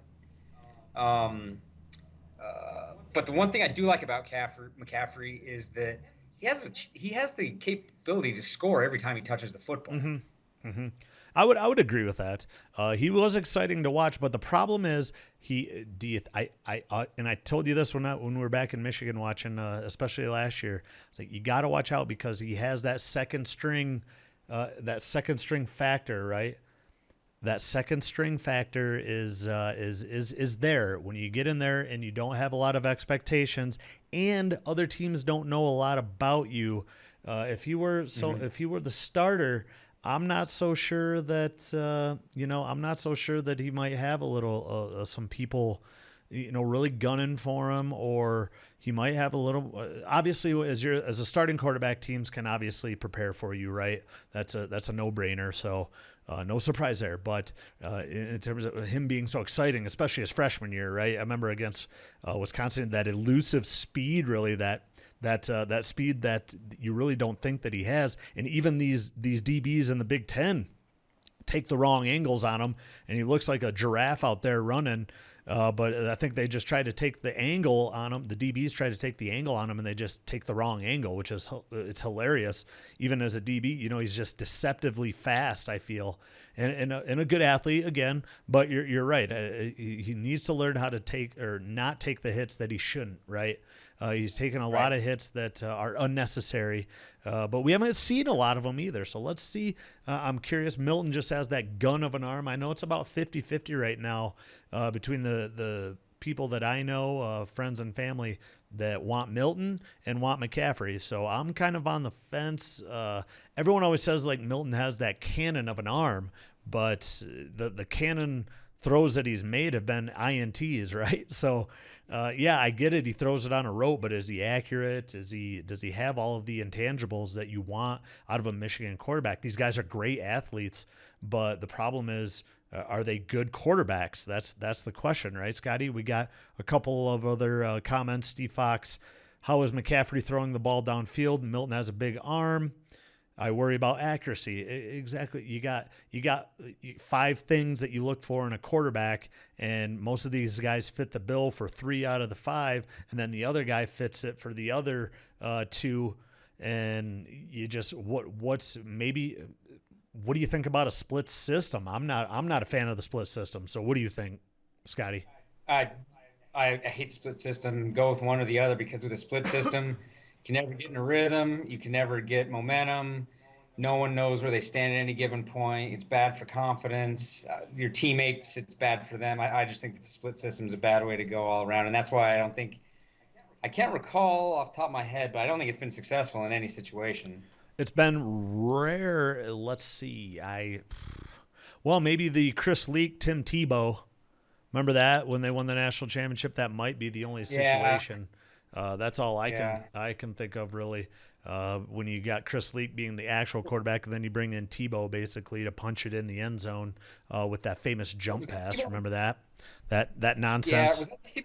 But the one thing I do like about McCaffrey is that he has the capability to score every time he touches the football. Mm-hmm. Mm-hmm. I would agree with that. He was exciting to watch, but the problem is and I told you this when we were back in Michigan watching, especially last year. It's like you got to watch out because he has that second string factor, right? That second string factor is there when you get in there and you don't have a lot of expectations and other teams don't know a lot about you. If you were the starter, I'm not so sure that he might have a little some people really gunning for him, or he might have a little. Obviously, as a starting quarterback, teams can obviously prepare for you, right? That's a no-brainer. So. No surprise there, but in terms of him being so exciting, especially his freshman year, right? I remember against Wisconsin, that elusive speed, really, that speed that you really don't think that he has, and even these DBs in the Big Ten take the wrong angles on him, and he looks like a giraffe out there running. But I think they just try to take the angle on him. The DBs try to take the angle on him, and they just take the wrong angle, which is it's hilarious. Even as a DB, he's just deceptively fast, I feel, and a good athlete again. But you're right. He needs to learn how to take or not take the hits that he shouldn't. Right. He's taken a lot of hits that are unnecessary, but we haven't seen a lot of them either. So let's see. I'm curious. Milton just has that gun of an arm. I know it's about 50-50 right now between the people that I know, friends and family, that want Milton and want McCaffrey. So I'm kind of on the fence. Everyone always says like Milton has that cannon of an arm, but the cannon throws that he's made have been INTs, right? So I get it. He throws it on a rope, but is he accurate? Does he have all of the intangibles that you want out of a Michigan quarterback? These guys are great athletes, but the problem is, are they good quarterbacks? That's the question, right, Scotty? We got a couple of other comments. Steve Fox, how is McCaffrey throwing the ball downfield? Milton has a big arm. I worry about accuracy. Exactly. You got 5 things that you look for in a quarterback, and most of these guys fit the bill for 3 out of the 5, and then the other guy fits it for the other 2. And you just what do you think about a split system? I'm not a fan of the split system. So what do you think, Scotty? I hate split system. Go with one or the other, because with a split system, you can never get in a rhythm. You can never get momentum. No one knows where they stand at any given point. It's bad for confidence. Your teammates, it's bad for them. I just think that the split system is a bad way to go all around. And that's why I can't recall off the top of my head, but I don't think it's been successful in any situation. It's been rare. Let's see. Maybe the Chris Leak, Tim Tebow. Remember that when they won the national championship? That might be the only situation. That's all I can think of, really. When you got Chris Leak being the actual quarterback, and then you bring in Tebow basically to punch it in the end zone with that famous jump pass. Remember that? That nonsense. Yeah,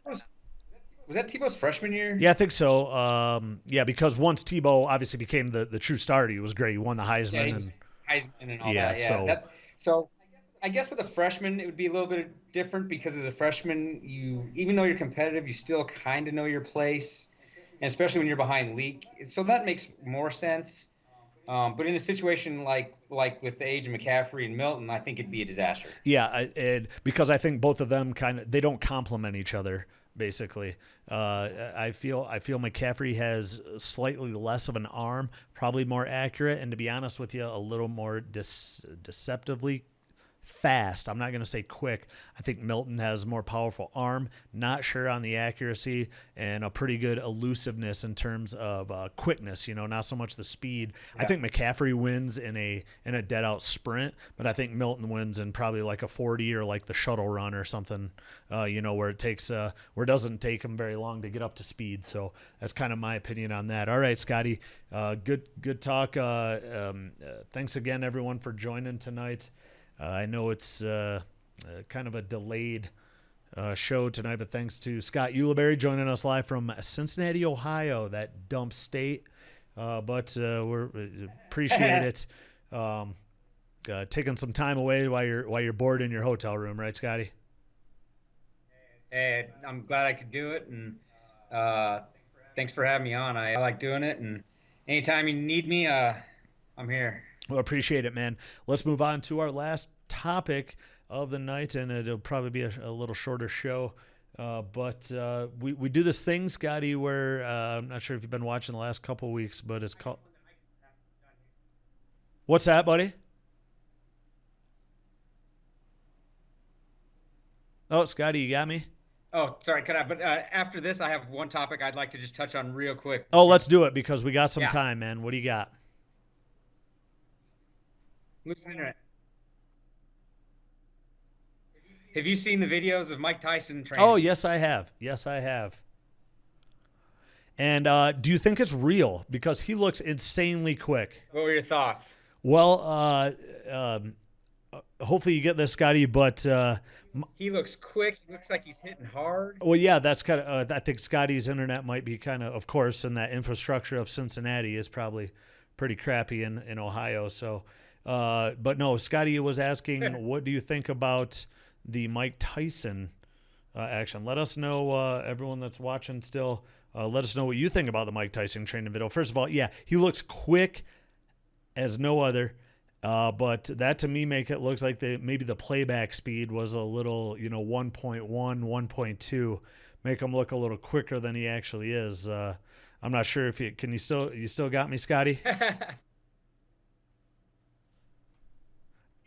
was that Tebow's freshman year? Yeah, I think so. Because once Tebow obviously became the true starter, he was great. He won the Heisman. Yeah, Heisman and all that. Yeah. So I guess with a freshman, it would be a little bit different because as a freshman, even though you're competitive, you still kind of know your place, and especially when you're behind Leak. So that makes more sense. But in a situation like with the age of McCaffrey and Milton, I think it'd be a disaster. Yeah, because I think both of them they don't complement each other. Basically, I feel McCaffrey has slightly less of an arm, probably more accurate, and to be honest with you, a little more deceptively fast. I'm not going to say quick. I think Milton has more powerful arm. Not sure on the accuracy and a pretty good elusiveness in terms of quickness. Not so much the speed. Yeah. I think McCaffrey wins in a dead out sprint, but I think Milton wins in probably like a 40 or like the shuttle run or something. Where it doesn't take him very long to get up to speed. So that's kind of my opinion on that. All right, Scotty. Good talk. Thanks again, everyone, for joining tonight. I know it's kind of a delayed show tonight, but thanks to Scott Ulibarri joining us live from Cincinnati, Ohio, that dump state. But we appreciate it. Taking some time away while you're bored in your hotel room, right, Scotty? Hey, I'm glad I could do it, and thanks for having me on. I like doing it, and anytime you need me, I'm here. Well, appreciate it, man. Let's move on to our last topic of the night, and it'll probably be a little shorter show. But we do this thing, Scotty, where I'm not sure if you've been watching the last couple of weeks, but it's called... What's that, buddy? Oh, Scotty, you got me? Oh, sorry, but after this, I have one topic I'd like to just touch on real quick. Oh, let's do it because we got some time, man. What do you got? Internet. Have you seen the videos of Mike Tyson training? Oh, yes, I have. And do you think it's real? Because he looks insanely quick. What were your thoughts? Well, hopefully you get this, Scotty, but... he looks quick. He looks like he's hitting hard. Well, yeah, that's kind of... I think Scotty's internet might be kind of course, and that infrastructure of Cincinnati is probably pretty crappy in Ohio, so... but no, Scotty was asking, what do you think about the Mike Tyson action? Let us know, everyone that's watching still, let us know what you think about the Mike Tyson training video. First of all, yeah, he looks quick as no other, but that to me make it looks like maybe the playback speed was a little, 1.1, 1.2, make him look a little quicker than he actually is. I'm not sure if you still got me, Scotty?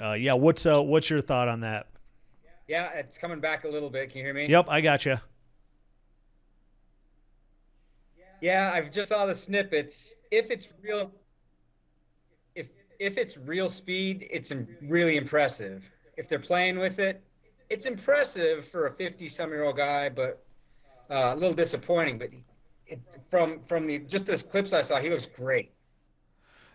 Yeah, what's your thought on that? Yeah, it's coming back a little bit. Can you hear me? Yep, I got you. Yeah, I've just saw the snippets. If it's real speed, it's really impressive. If they're playing with it, it's impressive for a 50-some-year-old guy, but a little disappointing. But from just this clips I saw, he looks great.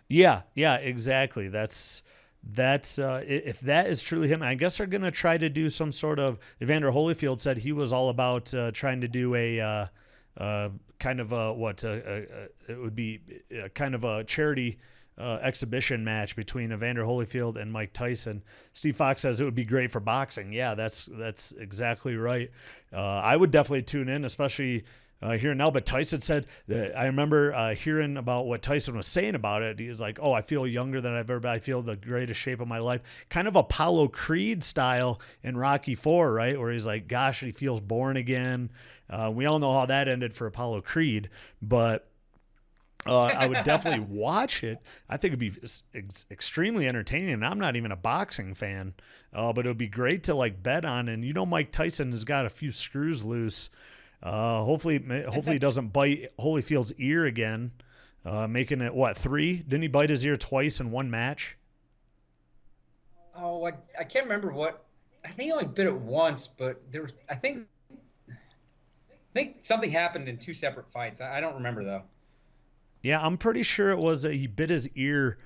Yeah, exactly. That's if that is truly him, and I guess they're going to try to do some sort of. Evander Holyfield said he was all about trying to do a kind of it would be kind of a charity exhibition match between Evander Holyfield and Mike Tyson. Steve Fox says it would be great for boxing. Yeah, that's exactly right. I would definitely tune in, especially. Here now, but Tyson said, I remember hearing about what Tyson was saying about it. He was like, oh, I feel younger than I've ever been. I feel the greatest shape of my life. Kind of Apollo Creed style in Rocky IV, right? Where he's like, gosh, he feels born again. We all know how that ended for Apollo Creed, but I would definitely watch it. I think it'd be extremely entertaining. And I'm not even a boxing fan, but it would be great to like bet on. And Mike Tyson has got a few screws loose. Hopefully he doesn't bite Holyfield's ear again, making it 3? Didn't he bite his ear twice in one match? Oh, I can't remember what. I think he only bit it once, but I think something happened in 2 separate fights. I don't remember though. Yeah, I'm pretty sure it was he bit his ear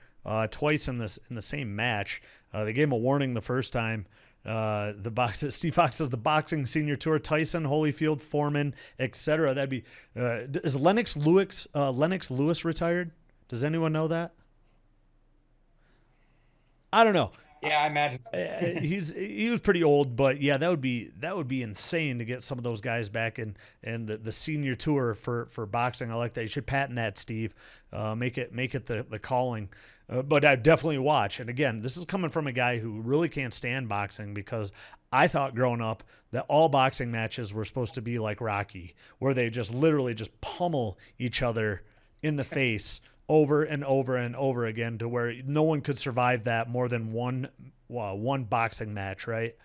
twice in the same match. They gave him a warning the first time. Steve Fox says the boxing senior tour, Tyson, Holyfield, Foreman, etc. That'd be is Lennox Lewis retired? Does anyone know that? I don't know. Yeah, I imagine so. He was pretty old, but yeah, that would be insane to get some of those guys back in and the senior tour for boxing. I like that. You should patent that, Steve. Make it the calling. But I definitely watch. And again, this is coming from a guy who really can't stand boxing, because I thought growing up that all boxing matches were supposed to be like Rocky, where they just literally just pummel each other in the face over and over and over again, to where no one could survive that more than one boxing match, right?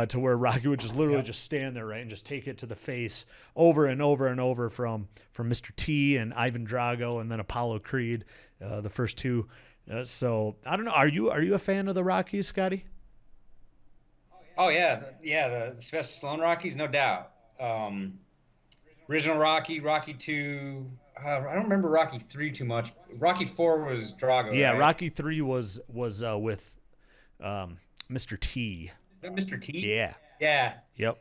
To where Rocky would just literally just stand there, right, and just take it to the face over and over and over from Mr. T and Ivan Drago and then Apollo Creed, the first two. So I don't know. Are you a fan of the Rockies, Scotty? Oh yeah, the Sylvester Stallone Rockies, no doubt. Original Rocky, Rocky 2. I don't remember Rocky 3 too much. Rocky 4 was Drago, Yeah, right? Rocky 3 was with Mr. T. Is that Mr. T? Yeah. Yeah. Yep.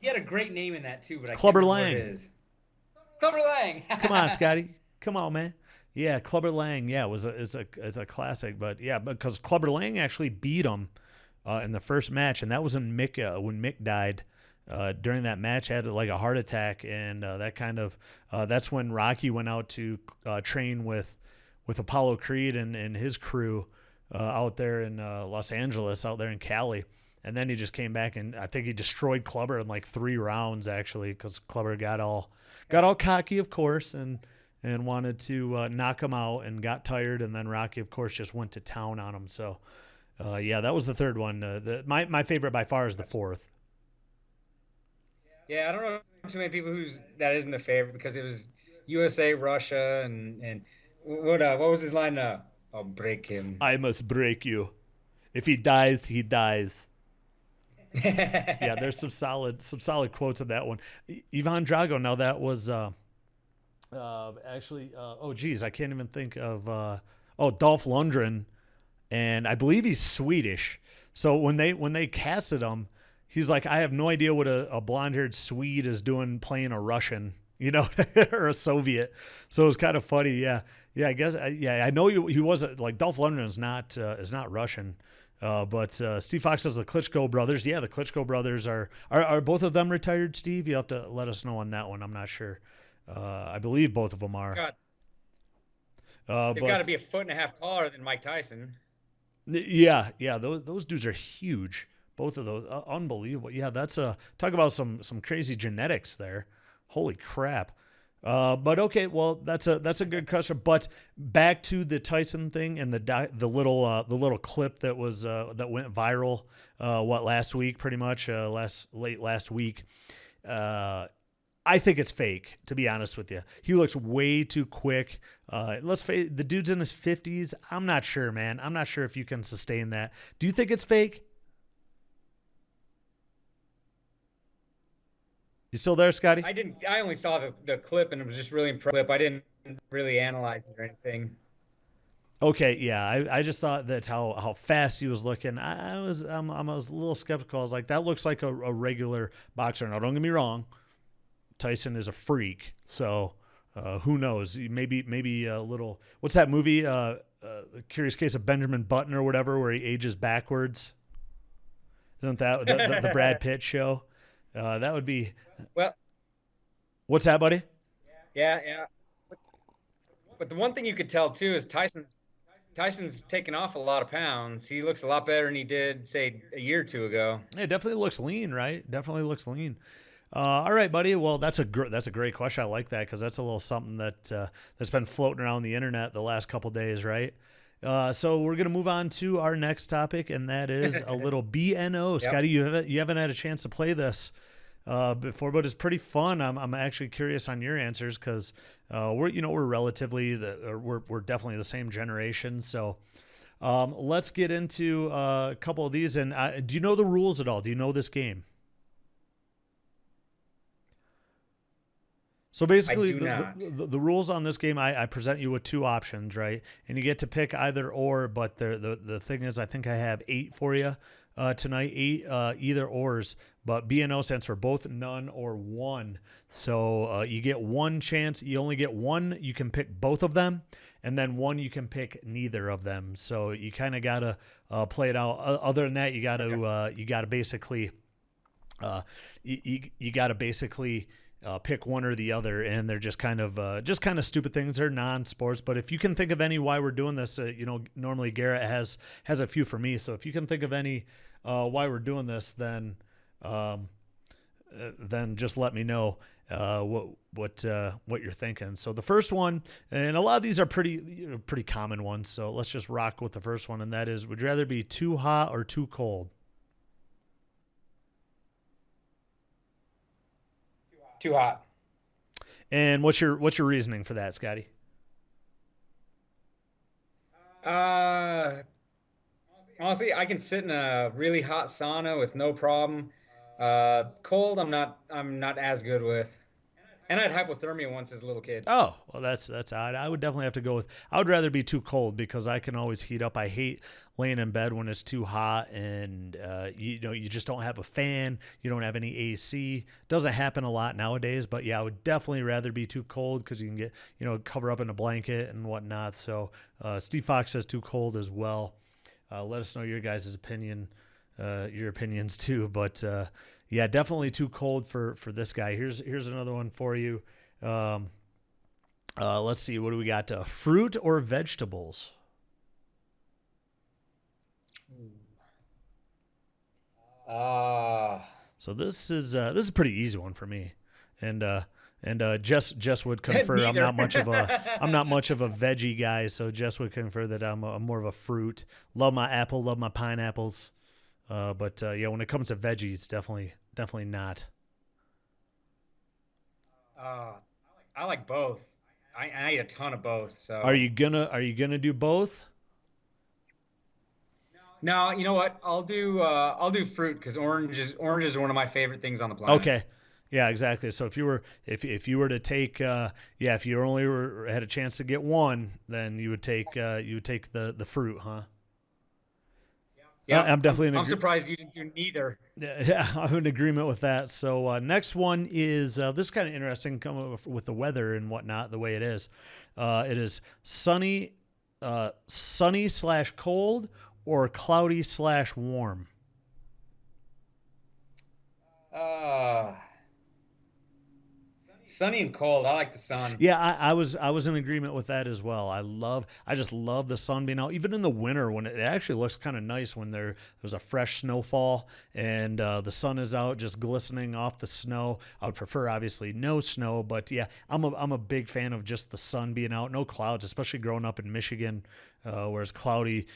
He had a great name in that too, but I can't Clubber remember what Lang. it is. Clubber Lang. Come on, Scotty. Come on, man. Yeah, Clubber Lang. Yeah, it's a classic. But yeah, because Clubber Lang actually beat him in the first match, and that was when Mick died. During that match, had like a heart attack, and that's when Rocky went out to train with Apollo Creed and his crew out there in Los Angeles, out there in Cali. And then he just came back, and I think he destroyed Clubber in like 3 rounds, actually, because Clubber got all cocky, of course, and wanted to knock him out, and got tired. And then Rocky, of course, just went to town on him. So yeah, that was the third one. My favorite by far is the fourth. Yeah, I don't know too many people that isn't the favorite, because it was USA, Russia, and what was his line? I'll break him. I must break you. If he dies, he dies. Yeah, there's some solid quotes in that one. Ivan Drago. Now that was actually oh geez, I can't even think of Dolph Lundgren, and I believe he's Swedish. So when they casted him, he's like, I have no idea what a blonde-haired Swede is doing playing a Russian, or a Soviet. So it was kind of funny. Yeah, I guess. I know he wasn't like Dolph Lundgren is not Russian. But Steve Fox says the Klitschko brothers. Yeah, the Klitschko brothers are both of them retired, Steve? You have to let us know on that one. I'm not sure. I believe both of them are. They've got to be a foot and a half taller than Mike Tyson. Yeah. Those dudes are huge. Both of those, unbelievable. Yeah, that's talk about some crazy genetics there. Holy crap. But okay, well that's a good question. But back to the Tyson thing and the little clip that was that went viral last week, pretty much late last week. I think it's fake, to be honest with you. He looks way too quick. Let's face the dude's in his 50s. I'm not sure, man. I'm not sure if you can sustain that. Do you think it's fake? You still there, Scotty? I only saw the clip, and it was just really impressive. I didn't really analyze it or anything. Okay, yeah. I just thought that how fast he was looking. I was a little skeptical. I was like, that looks like a regular boxer. Now, don't get me wrong. Tyson is a freak, so who knows? Maybe a little. What's that movie? The Curious Case of Benjamin Button or whatever, where he ages backwards. Isn't that the Brad Pitt show? That would be. Well, what's that, buddy? Yeah. But the one thing you could tell too is Tyson's taken off a lot of pounds. He looks a lot better than he did, say, a year or two ago. It definitely looks lean, right? Definitely looks lean. All right, buddy. Well, that's a great question. I like that because that's a little something that's been floating around the internet the last couple days, right? So we're gonna move on to our next topic, and that is a little BNO. Yep. Scotty, you haven't had a chance to play this before, but it's pretty fun. I'm actually curious on your answers because we're relatively we're definitely the same generation. So let's get into a couple of these. And do you know the rules at all? Do you know this game? So basically, the rules on this game, I present you with 2 options, right? And you get to pick either or, but the thing is, I think I have 8 for you. tonight, 8 either ors, but B&O stands for both, none, or one. So you get one chance. You only get one. You can pick both of them, and then one you can pick neither of them. So you kind of gotta play it out. Other than that, you gotta basically you gotta basically pick one or the other, and they're just kind of stupid things. They're non-sports, but if you can think of any why we're doing this, normally Garrett has a few for me. So if you can think of any why we're doing this, then just let me know what you're thinking. So the first one, and a lot of these are pretty common ones. So let's just rock with the first one, and that is: would you rather be too hot or too cold? Too hot. And what's your reasoning for that, Scotty? Uh, Honestly, I can sit in a really hot sauna with no problem. Cold, I'm not as good with. And I had hypothermia once as a little kid. Oh, well, that's odd. I would definitely have to go with. I would rather be too cold because I can always heat up. I hate laying in bed when it's too hot, and you just don't have a fan. You don't have any AC. Doesn't happen a lot nowadays, but yeah, I would definitely rather be too cold because you can get cover up in a blanket and whatnot. So Steve Fox says too cold as well. Let us know your guys' opinion, your opinions too. But yeah, definitely too cold for this guy. Here's another one for you. Let's see, what do we got? Fruit or vegetables? So this is a pretty easy one for me, and Jess would confer. I'm not much of a veggie guy, so Jess would confer that I'm more of a fruit. Love my apple, love my pineapples, but yeah, when it comes to veggies, definitely not. I like both. I eat a ton of both. So Are you gonna do both? no, you know what? I'll do fruit because orange is one of my favorite things on the planet. Okay. Yeah, exactly. So if you were to take if you had a chance to get one, then you would take the fruit, huh? Yeah, I'm definitely I'm surprised you didn't do neither. Yeah, I'm in agreement with that. So next one is this is kind of interesting, coming with the weather and whatnot, the way it is. It is sunny / cold or cloudy / warm. Sunny and cold. I like the sun. Yeah, I was in agreement with that as well. I just love the sun being out, even in the winter when it actually looks kind of nice when there's a fresh snowfall and the sun is out just glistening off the snow. I would prefer obviously no snow, but yeah, I'm a big fan of just the sun being out, no clouds, especially growing up in Michigan, where it's cloudy,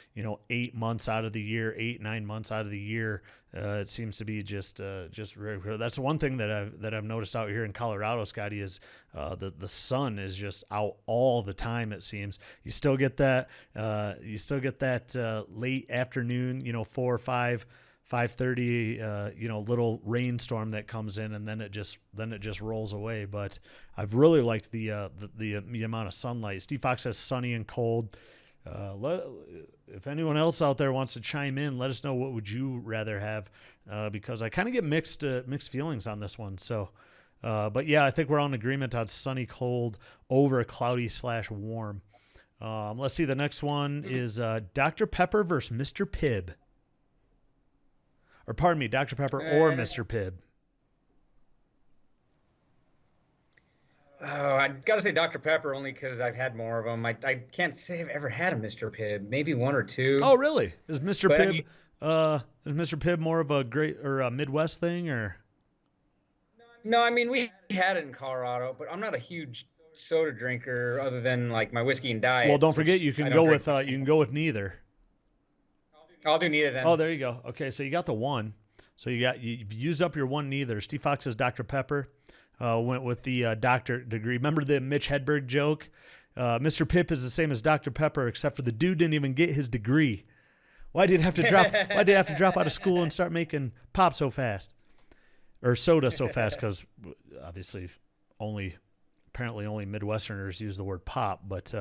8 months out of the year, 9 months out of the year. It seems to be just very. That's one thing that I've noticed out here in Colorado, Scotty, is the sun is just out all the time. It seems you still get that late afternoon, 4 or 5, 5:30, little rainstorm that comes in, and then it just rolls away. But I've really liked the amount of sunlight. Steve Fox says sunny and cold. If anyone else out there wants to chime in, let us know what would you rather have, because I kind of get mixed feelings on this one. So, but yeah, I think we're all in agreement on sunny, cold over cloudy / warm. Let's see. The next one is Dr. Pepper versus Mr. Pibb. Or pardon me, Dr. Pepper or Mr. Pibb. Oh, I gotta say Dr. Pepper only because I've had more of them. I can't say I've ever had a Mr. Pibb. Maybe one or two. Oh, really? Is Mr. But Pibb more of a great or a Midwest thing, or? No, I mean we had it in Colorado, but I'm not a huge soda drinker other than like my whiskey and diet. Well, don't forget you can go with neither. I'll do neither then. Oh, there you go. Okay, so you got the one. So you've used up your one neither. Steve Fox says Dr. Pepper. Went with the doctorate degree. Remember the Mitch Hedberg joke? Mr. Pibb is the same as Dr. Pepper, except for the dude didn't even get his degree. Why did he have to drop out of school and start making pop so fast, or soda so fast? Because obviously, apparently only Midwesterners use the word pop. But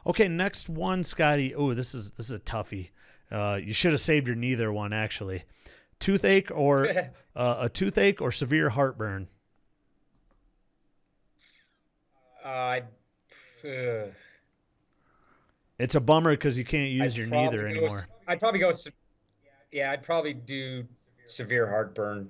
okay, next one, Scotty. Oh, this is a toughie. You should have saved your neither one actually. Toothache or a toothache or severe heartburn. Uh, uh, It's a bummer because you can't use I'd your probably neither go. anymore. I'd probably go. Yeah, I'd probably do severe heartburn.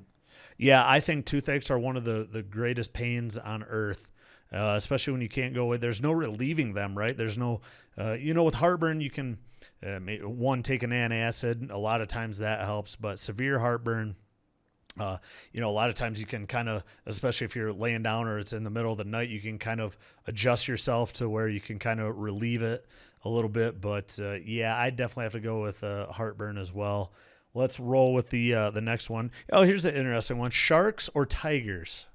Yeah, I think toothaches are one of the greatest pains on earth, especially when you can't go away. There's no relieving them, right? There's no, with heartburn, you can, one, take an antacid. A lot of times that helps, but severe heartburn, a lot of times you can kind of, especially if you're laying down or it's in the middle of the night, you can kind of adjust yourself to where you can kind of relieve it a little bit. But yeah, I definitely have to go with heartburn as well. Let's roll with the next one. Oh, here's an interesting one: sharks or tigers?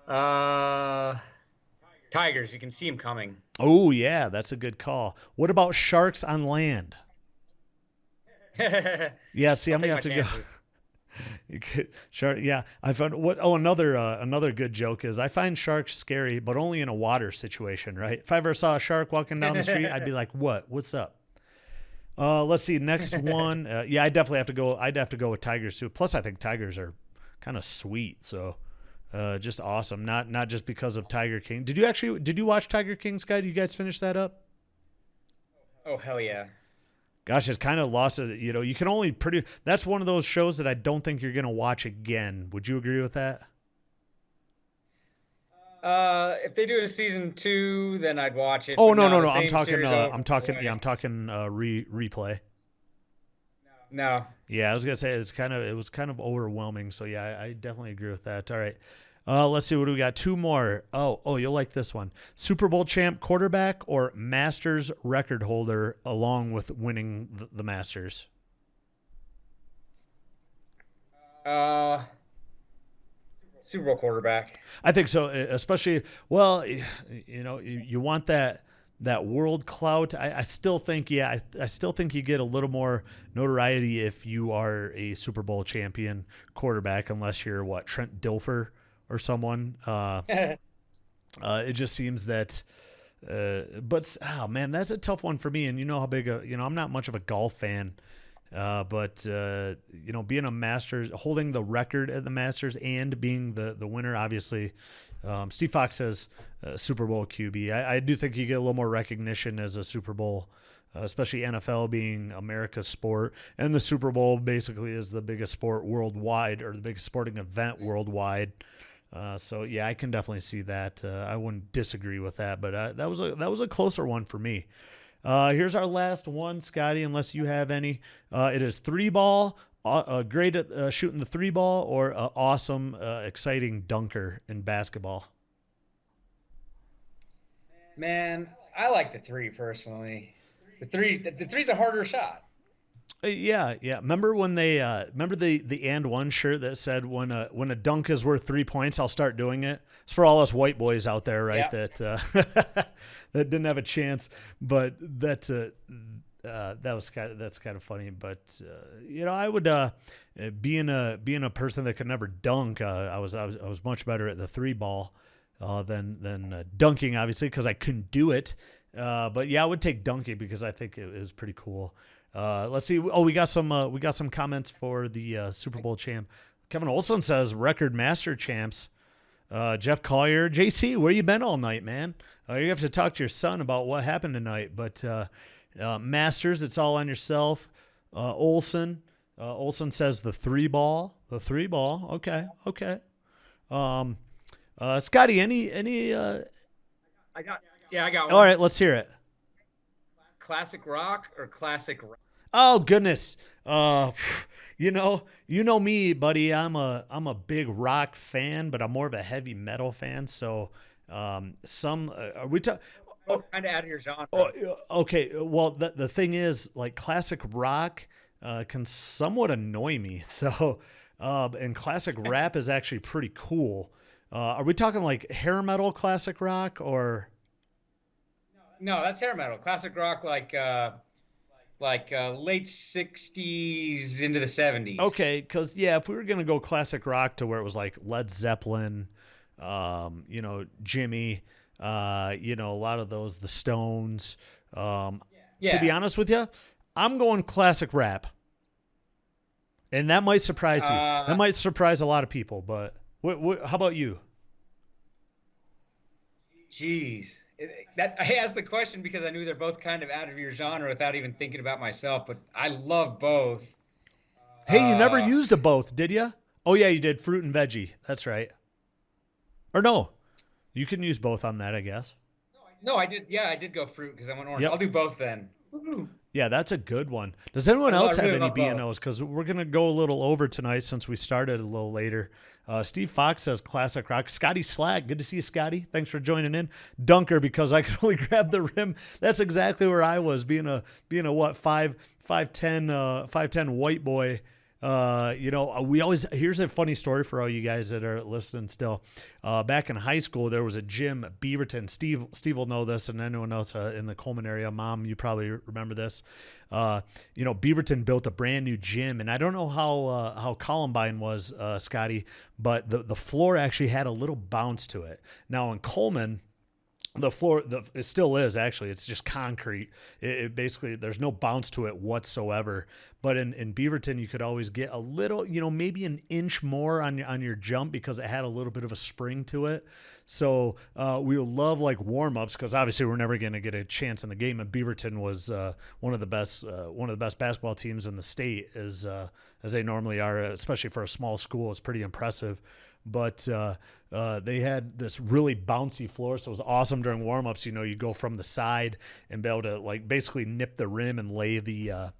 Uh, Tigers. You can see them coming. Oh yeah, that's a good call. What about sharks on land? Yeah, see, I'll I'm gonna take my have to go. chances. You could, shark. Yeah, I found what. Oh, another good joke is I find sharks scary, but only in a water situation, right? If I ever saw a shark walking down the street, I'd be like, "What? What's up?" Let's see. Next one. Yeah, I definitely have to go. I'd have to go with tigers too. Plus, I think tigers are kind of sweet. So, just awesome. Not just because of Tiger King. Did you watch Tiger King, Sky? Did you guys finish that up? Oh hell yeah. Gosh, it's kind of lost it. You can only produce. That's one of those shows that I don't think you're gonna watch again. Would you agree with that? If they do a season 2, then I'd watch it. Oh But no no, no the no. I'm same talking. series I'm over talking. and Yeah, over. I'm talking. Replay. No. Yeah, I was gonna say it was kind of overwhelming. So yeah, I definitely agree with that. All right. Let's see what do we got. Two more. Oh, you'll like this one. Super Bowl champ quarterback or Masters record holder along with winning the Masters. Uh, Super Bowl quarterback. I think so, especially well, you want that world clout. I still think I still think you get a little more notoriety if you are a Super Bowl champion quarterback, unless you're what Trent Dilfer or someone. It just seems that. But oh man, that's a tough one for me. And you know how big I'm not much of a golf fan. But being a Masters, holding the record at the Masters, and being the winner, obviously, Steve Fox says Super Bowl QB. I do think you get a little more recognition as a Super Bowl, especially NFL being America's sport, and the Super Bowl basically is the biggest sport worldwide, or the biggest sporting event worldwide. So yeah, I can definitely see that. I wouldn't disagree with that, but that was a closer one for me. Here's our last one, Scotty, unless you have any. It is three ball, great at shooting the three ball, or awesome, exciting dunker in basketball. Man, I like the 3 personally. The three's a harder shot. Yeah, yeah. Remember when they remember the and one shirt that said when a dunk is worth 3 points, I'll start doing it. It's for all us white boys out there, right? Yeah. That that didn't have a chance, but that's kind of funny. But I would being a person that could never dunk, I was much better at the three ball than dunking, obviously, because I couldn't do it. But yeah, I would take dunking because I think it was pretty cool. Let's see. Oh, we got some comments for the Super Bowl champ. Kevin Olson says record master champs. Jeff Collier, JC, where you been all night, man? You have to talk to your son about what happened tonight. But Masters, it's all on yourself. Olson says the three ball. Okay. Scotty, any? I got All one. right, let's hear it. Classic rock or classic rock? Oh goodness. You know me, buddy. I'm a big rock fan, but I'm more of a heavy metal fan. So, some are we talking? Kind of out of your genre. Okay. Well, the thing is, like classic rock can somewhat annoy me. So, and classic rap is actually pretty cool. Are we talking like hair metal classic rock or? No, that's hair metal. Classic rock, like late '60s into the '70s. Okay, because yeah, if we were gonna go classic rock to where it was like Led Zeppelin, Jimmy, A lot of those, the Stones. To Yeah. be honest with you, I'm going classic rap. And that might surprise you. That might surprise a lot of people, but how about you? Geez. That I asked the question because I knew they're both kind of out of your genre without even thinking about myself, but I love both. Hey, you never Uh, used a both, did you? Oh, yeah, you did. Fruit and veggie. That's right. Or no, you can use both on that, I guess. no, I did. Yeah, I did go fruit because I went orange. Yep. I'll do both then. Woo-hoo. Yeah, that's a good one. Does anyone else I have really any love both. B&Os? Because we're going to go a little over tonight since we started a little later. Steve Fox says classic rock. Scotty Slack, good to see you, Scotty. Thanks for joining in. Dunker, because I could only grab the rim. That's exactly where I was, being a what, 5'10" white boy. We always, here's a funny story for all you guys that are listening still. Back in high school, there was a gym at Beaverton. Steve will know this, and anyone else in the Coleman area. Mom, you probably remember this. Beaverton built a brand new gym, and I don't know how Columbine was, Scotty, but the floor actually had a little bounce to it. Now in Coleman, the floor, it still is actually. It's just concrete. It basically, there's no bounce to it whatsoever. But in Beaverton, you could always get a little, maybe an inch more on your jump because it had a little bit of a spring to it. So we love like warm ups because obviously we're never going to get a chance in the game. And Beaverton was one of the best basketball teams in the state, as they normally are, especially for a small school. It's pretty impressive. But they had this really bouncy floor, so it was awesome during warm-ups. You go from the side and be able to like basically nip the rim and lay the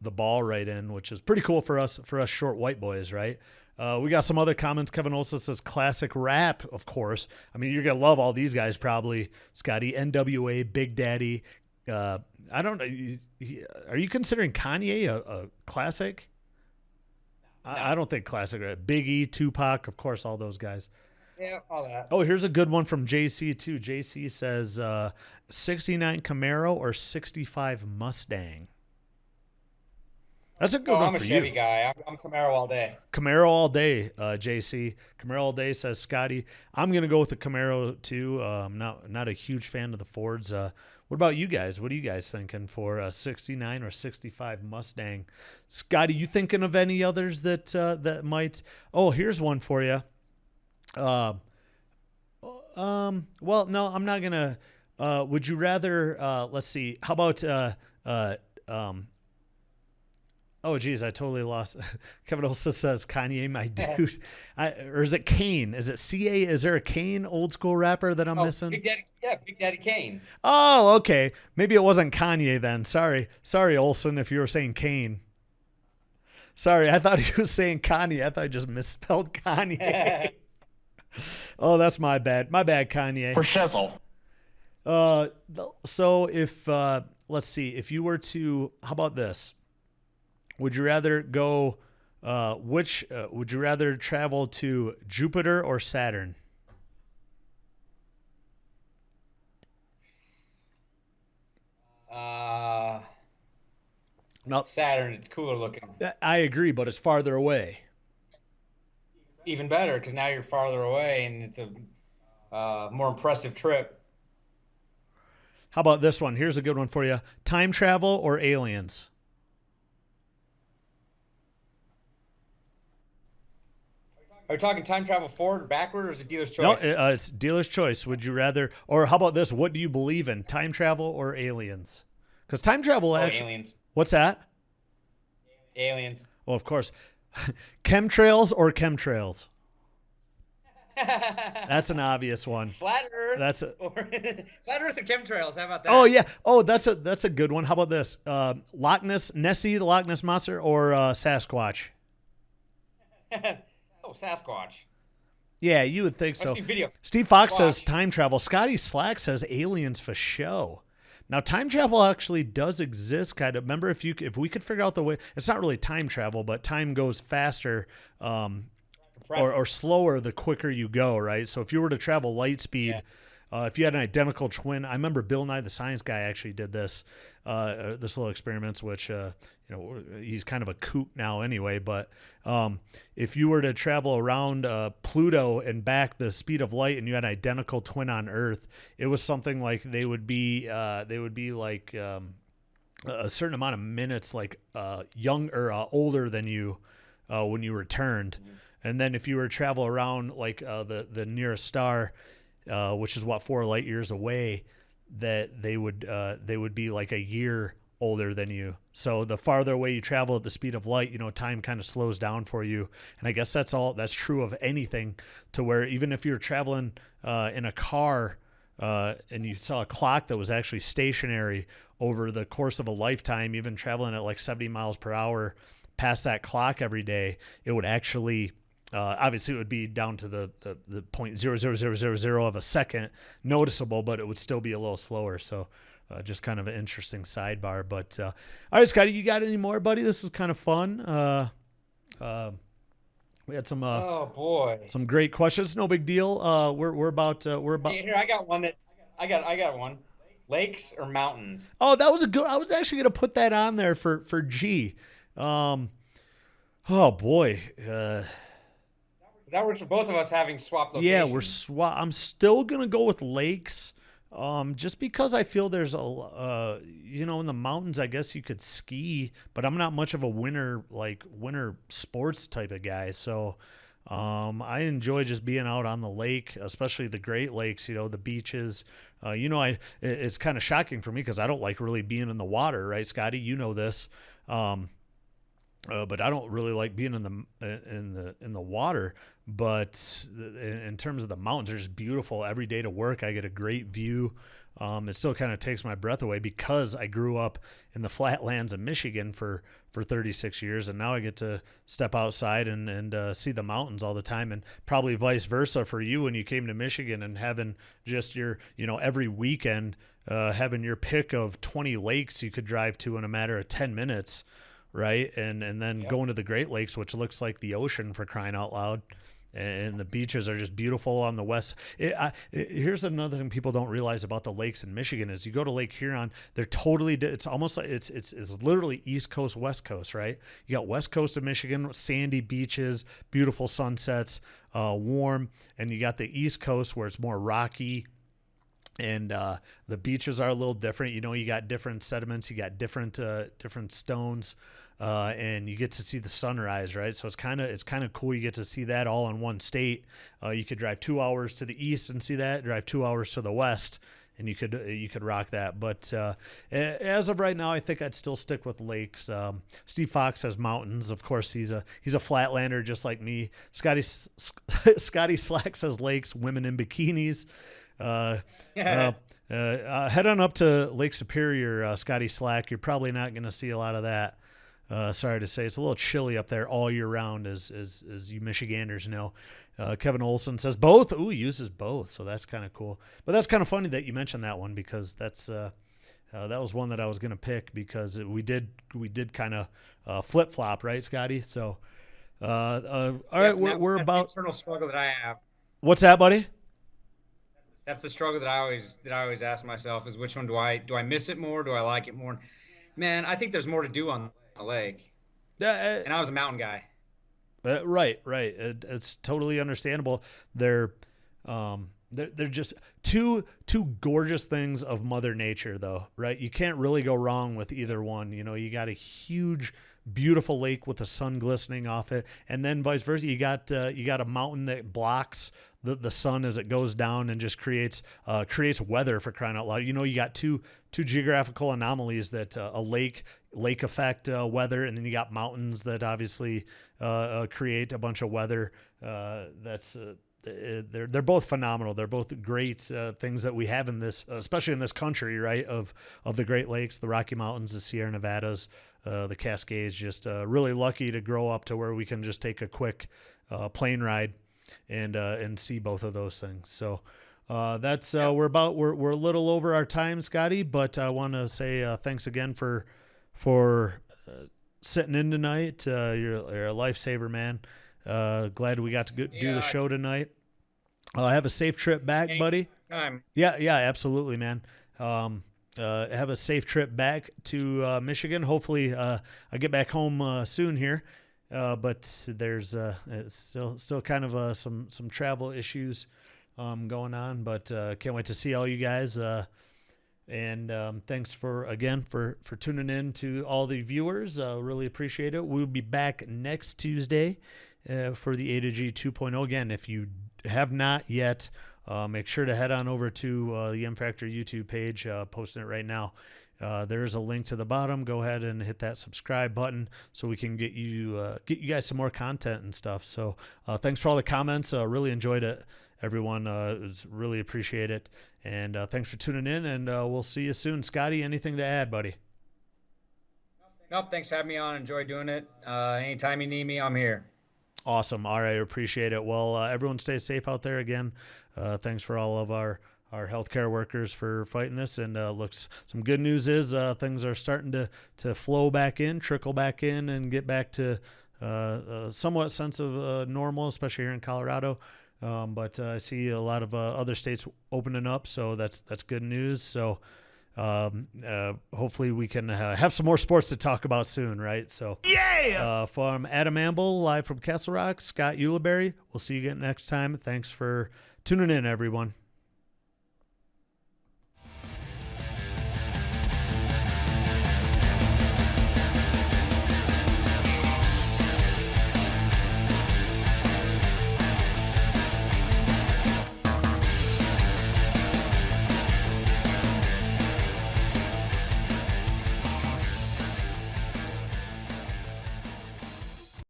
ball right in, which is pretty cool for us short white boys, right? We got some other comments. Kevin Olson says classic rap, of course. I mean, you're gonna love all these guys probably. Scotty, NWA, Big Daddy. I don't know. Are you considering Kanye a classic? No. I don't think classic. Right? Big E, Tupac, of course, all those guys. Yeah, all that. Oh, here's a good one from JC too. JC says 69 Camaro or 65 Mustang. That's a good one I'm a for Chevy you. guy. I'm Camaro all day. Camaro all day, JC. Camaro all day, says Scotty. I'm gonna go with the Camaro too. Not a huge fan of the Fords. What about you guys? What are you guys thinking for a 69 or 65 Mustang? Scotty, you thinking of any others that might? Oh, here's one for you. Well, no, I'm not gonna. Would you rather? Let's see. How about Oh, geez, I totally lost. Kevin also says Kanye, my dude. Or is it Kane? Is it CA? Is there a Kane old school rapper that I'm missing? Big Daddy, yeah, Big Daddy Kane. Oh, okay. Maybe it wasn't Kanye then. Sorry, Olson, if you were saying Kane. Sorry, I thought he was saying Kanye. I thought I just misspelled Kanye. Oh, that's my bad. My bad, Kanye. For shizzle. So if, let's see, if you were to, how about this? Would you rather go, would you rather travel to Jupiter or Saturn? No, Saturn. It's cooler looking. I agree, but it's farther away. Even better because now you're farther away and it's a more impressive trip. How about this one? Here's a good one for you. Time travel or aliens? Are we talking time travel forward or backward, or is it dealer's No, choice? it's dealer's choice. Would you rather, or how about this? What do you believe in, time travel or aliens? Because time travel actually. Aliens. What's that? Aliens. Well, of course. Chemtrails or chemtrails? That's an obvious one. Flat Earth. That's Flat Earth and chemtrails. How about that? Oh yeah. Oh, that's a good one. How about this? Loch Ness, Nessie, the Loch Ness monster, or Sasquatch? Oh, Sasquatch. Yeah, you would think so. I've seen video. Steve Fox Squatch. says time travel. Scotty Slack says aliens for show. Now, time travel actually does exist. Kind of. Remember, if we could figure out the way, it's not really time travel, but time goes faster or slower the quicker you go, right? So if you were to travel light speed, if you had an identical twin, I remember Bill Nye the Science Guy actually did this little experiments, which he's kind of a kook now anyway. But if you were to travel around Pluto and back the speed of light, and you had an identical twin on Earth, it was something like they would be like a certain amount of minutes like young or older than you when you returned. And then if you were to travel around like the nearest star, which is 4 light years away, that they would be like a year older than you. So the farther away you travel at the speed of light, time kind of slows down for you. And I guess that's true of anything, to where even if you're traveling in a car and you saw a clock that was actually stationary over the course of a lifetime, even traveling at like 70 miles per hour past that clock every day, it would actually obviously it would be down to the 0.00000 of a second noticeable, but it would still be a little slower. So just kind of an interesting sidebar. But all right, Scotty, you got any more, buddy? This is kind of fun. We had some Oh boy. some great questions. No big deal. We're about Here, I got one that I got one. Lakes or mountains? Oh, that was a good. I was actually going to put that on there for G. Oh boy. That works for both of us having swapped locations. Yeah, I'm still going to go with lakes. Just because I feel there's in the mountains, I guess you could ski, but I'm not much of a winter sports type of guy. So, I enjoy just being out on the lake, especially the Great Lakes, the beaches. It's kind of shocking for me because I don't like really being in the water, right, Scotty? You know this. But I don't really like being in the water. But in terms of the mountains, they're just beautiful. Every day to work, I get a great view. It still kind of takes my breath away because I grew up in the flatlands of Michigan for 36 years, and now I get to step outside and see the mountains all the time. And probably vice versa for you when you came to Michigan and having just your, every weekend having your pick of 20 lakes you could drive to in a matter of 10 minutes. Right. And then going to the Great Lakes, which looks like the ocean, for crying out loud. And the beaches are just beautiful on the west. Here's another thing people don't realize about the lakes in Michigan is you go to Lake Huron, they're totally, it's almost like it's literally East Coast, West Coast, right? You got West Coast of Michigan, sandy beaches, beautiful sunsets, warm. And you got the East Coast where it's more rocky. And the beaches are a little different. You got different sediments, you got different stones, and you get to see the sunrise, right? So it's kind of cool. You get to see that all in one state. You could drive 2 hours to the east and see that. Drive 2 hours to the west, and you could rock that. But as of right now, I think I'd still stick with lakes. Steve Fox has mountains. Of course, he's a flatlander just like me. Scotty Slack says lakes, women in bikinis. Head on up to Lake Superior, Scotty Slack. You're probably not going to see a lot of that. Sorry to say, it's a little chilly up there all year round, as you Michiganders know. Kevin Olson says both. Ooh, he uses both, so that's kind of cool. But that's kind of funny that you mentioned that one because that was one that I was going to pick because we did kind of flip flop, right, Scotty? So, all right, we're about the internal struggle that I have. What's that, buddy? That's the struggle that I always ask myself is which one do I miss it more? Do I like it more? Man, I think there's more to do on the lake. And I was a mountain guy. Right. It's totally understandable. They're just two gorgeous things of Mother Nature, though, right? You can't really go wrong with either one. You got a huge, beautiful lake with the sun glistening off it, and then vice versa. You got a mountain that blocks the sun as it goes down and just creates weather, for crying out loud. You got two geographical anomalies that a lake effect weather, and then you got mountains that obviously create a bunch of weather. They're both phenomenal. They're both great things that we have in this, especially in this country, right? Of the Great Lakes, the Rocky Mountains, the Sierra Nevadas, the Cascades. Just really lucky to grow up to where we can just take a quick plane ride and see both of those things. So that's we're a little over our time, Scotty. But I want to say thanks again for sitting in tonight. You're a lifesaver, man. Glad we got to do the show tonight. Have a safe trip back, buddy. Time. Yeah, absolutely, man. Have a safe trip back to Michigan. Hopefully, I get back home soon here. But there's still kind of some travel issues going on. But can't wait to see all you guys. And thanks for tuning in to all the viewers. Really appreciate it. We'll be back next Tuesday for the A to G 2.0. Again, if you have not yet, make sure to head on over to the M Factor YouTube page. Posting it right now. There's a link to the bottom. Go ahead and hit that subscribe button so we can get you guys some more content and stuff. So thanks for all the comments. Really enjoyed it, everyone. Really appreciate it. And thanks for tuning in, and we'll see you soon. Scotty, anything to add, buddy? Nope, thanks for having me on. Enjoy doing it. Anytime you need me, I'm here. Awesome. All right, appreciate it. Well, everyone stay safe out there again. Thanks for all of our healthcare workers for fighting this. And looks, some good news is things are starting to flow back in, trickle back in, and get back to somewhat sense of normal, especially here in Colorado. But I see a lot of other states opening up, so that's good news. So hopefully we can have some more sports to talk about soon, right? So yeah. From Adam Amble, live from Castle Rock, Scott Ulibarri. We'll see you again next time. Thanks for tuning in, everyone.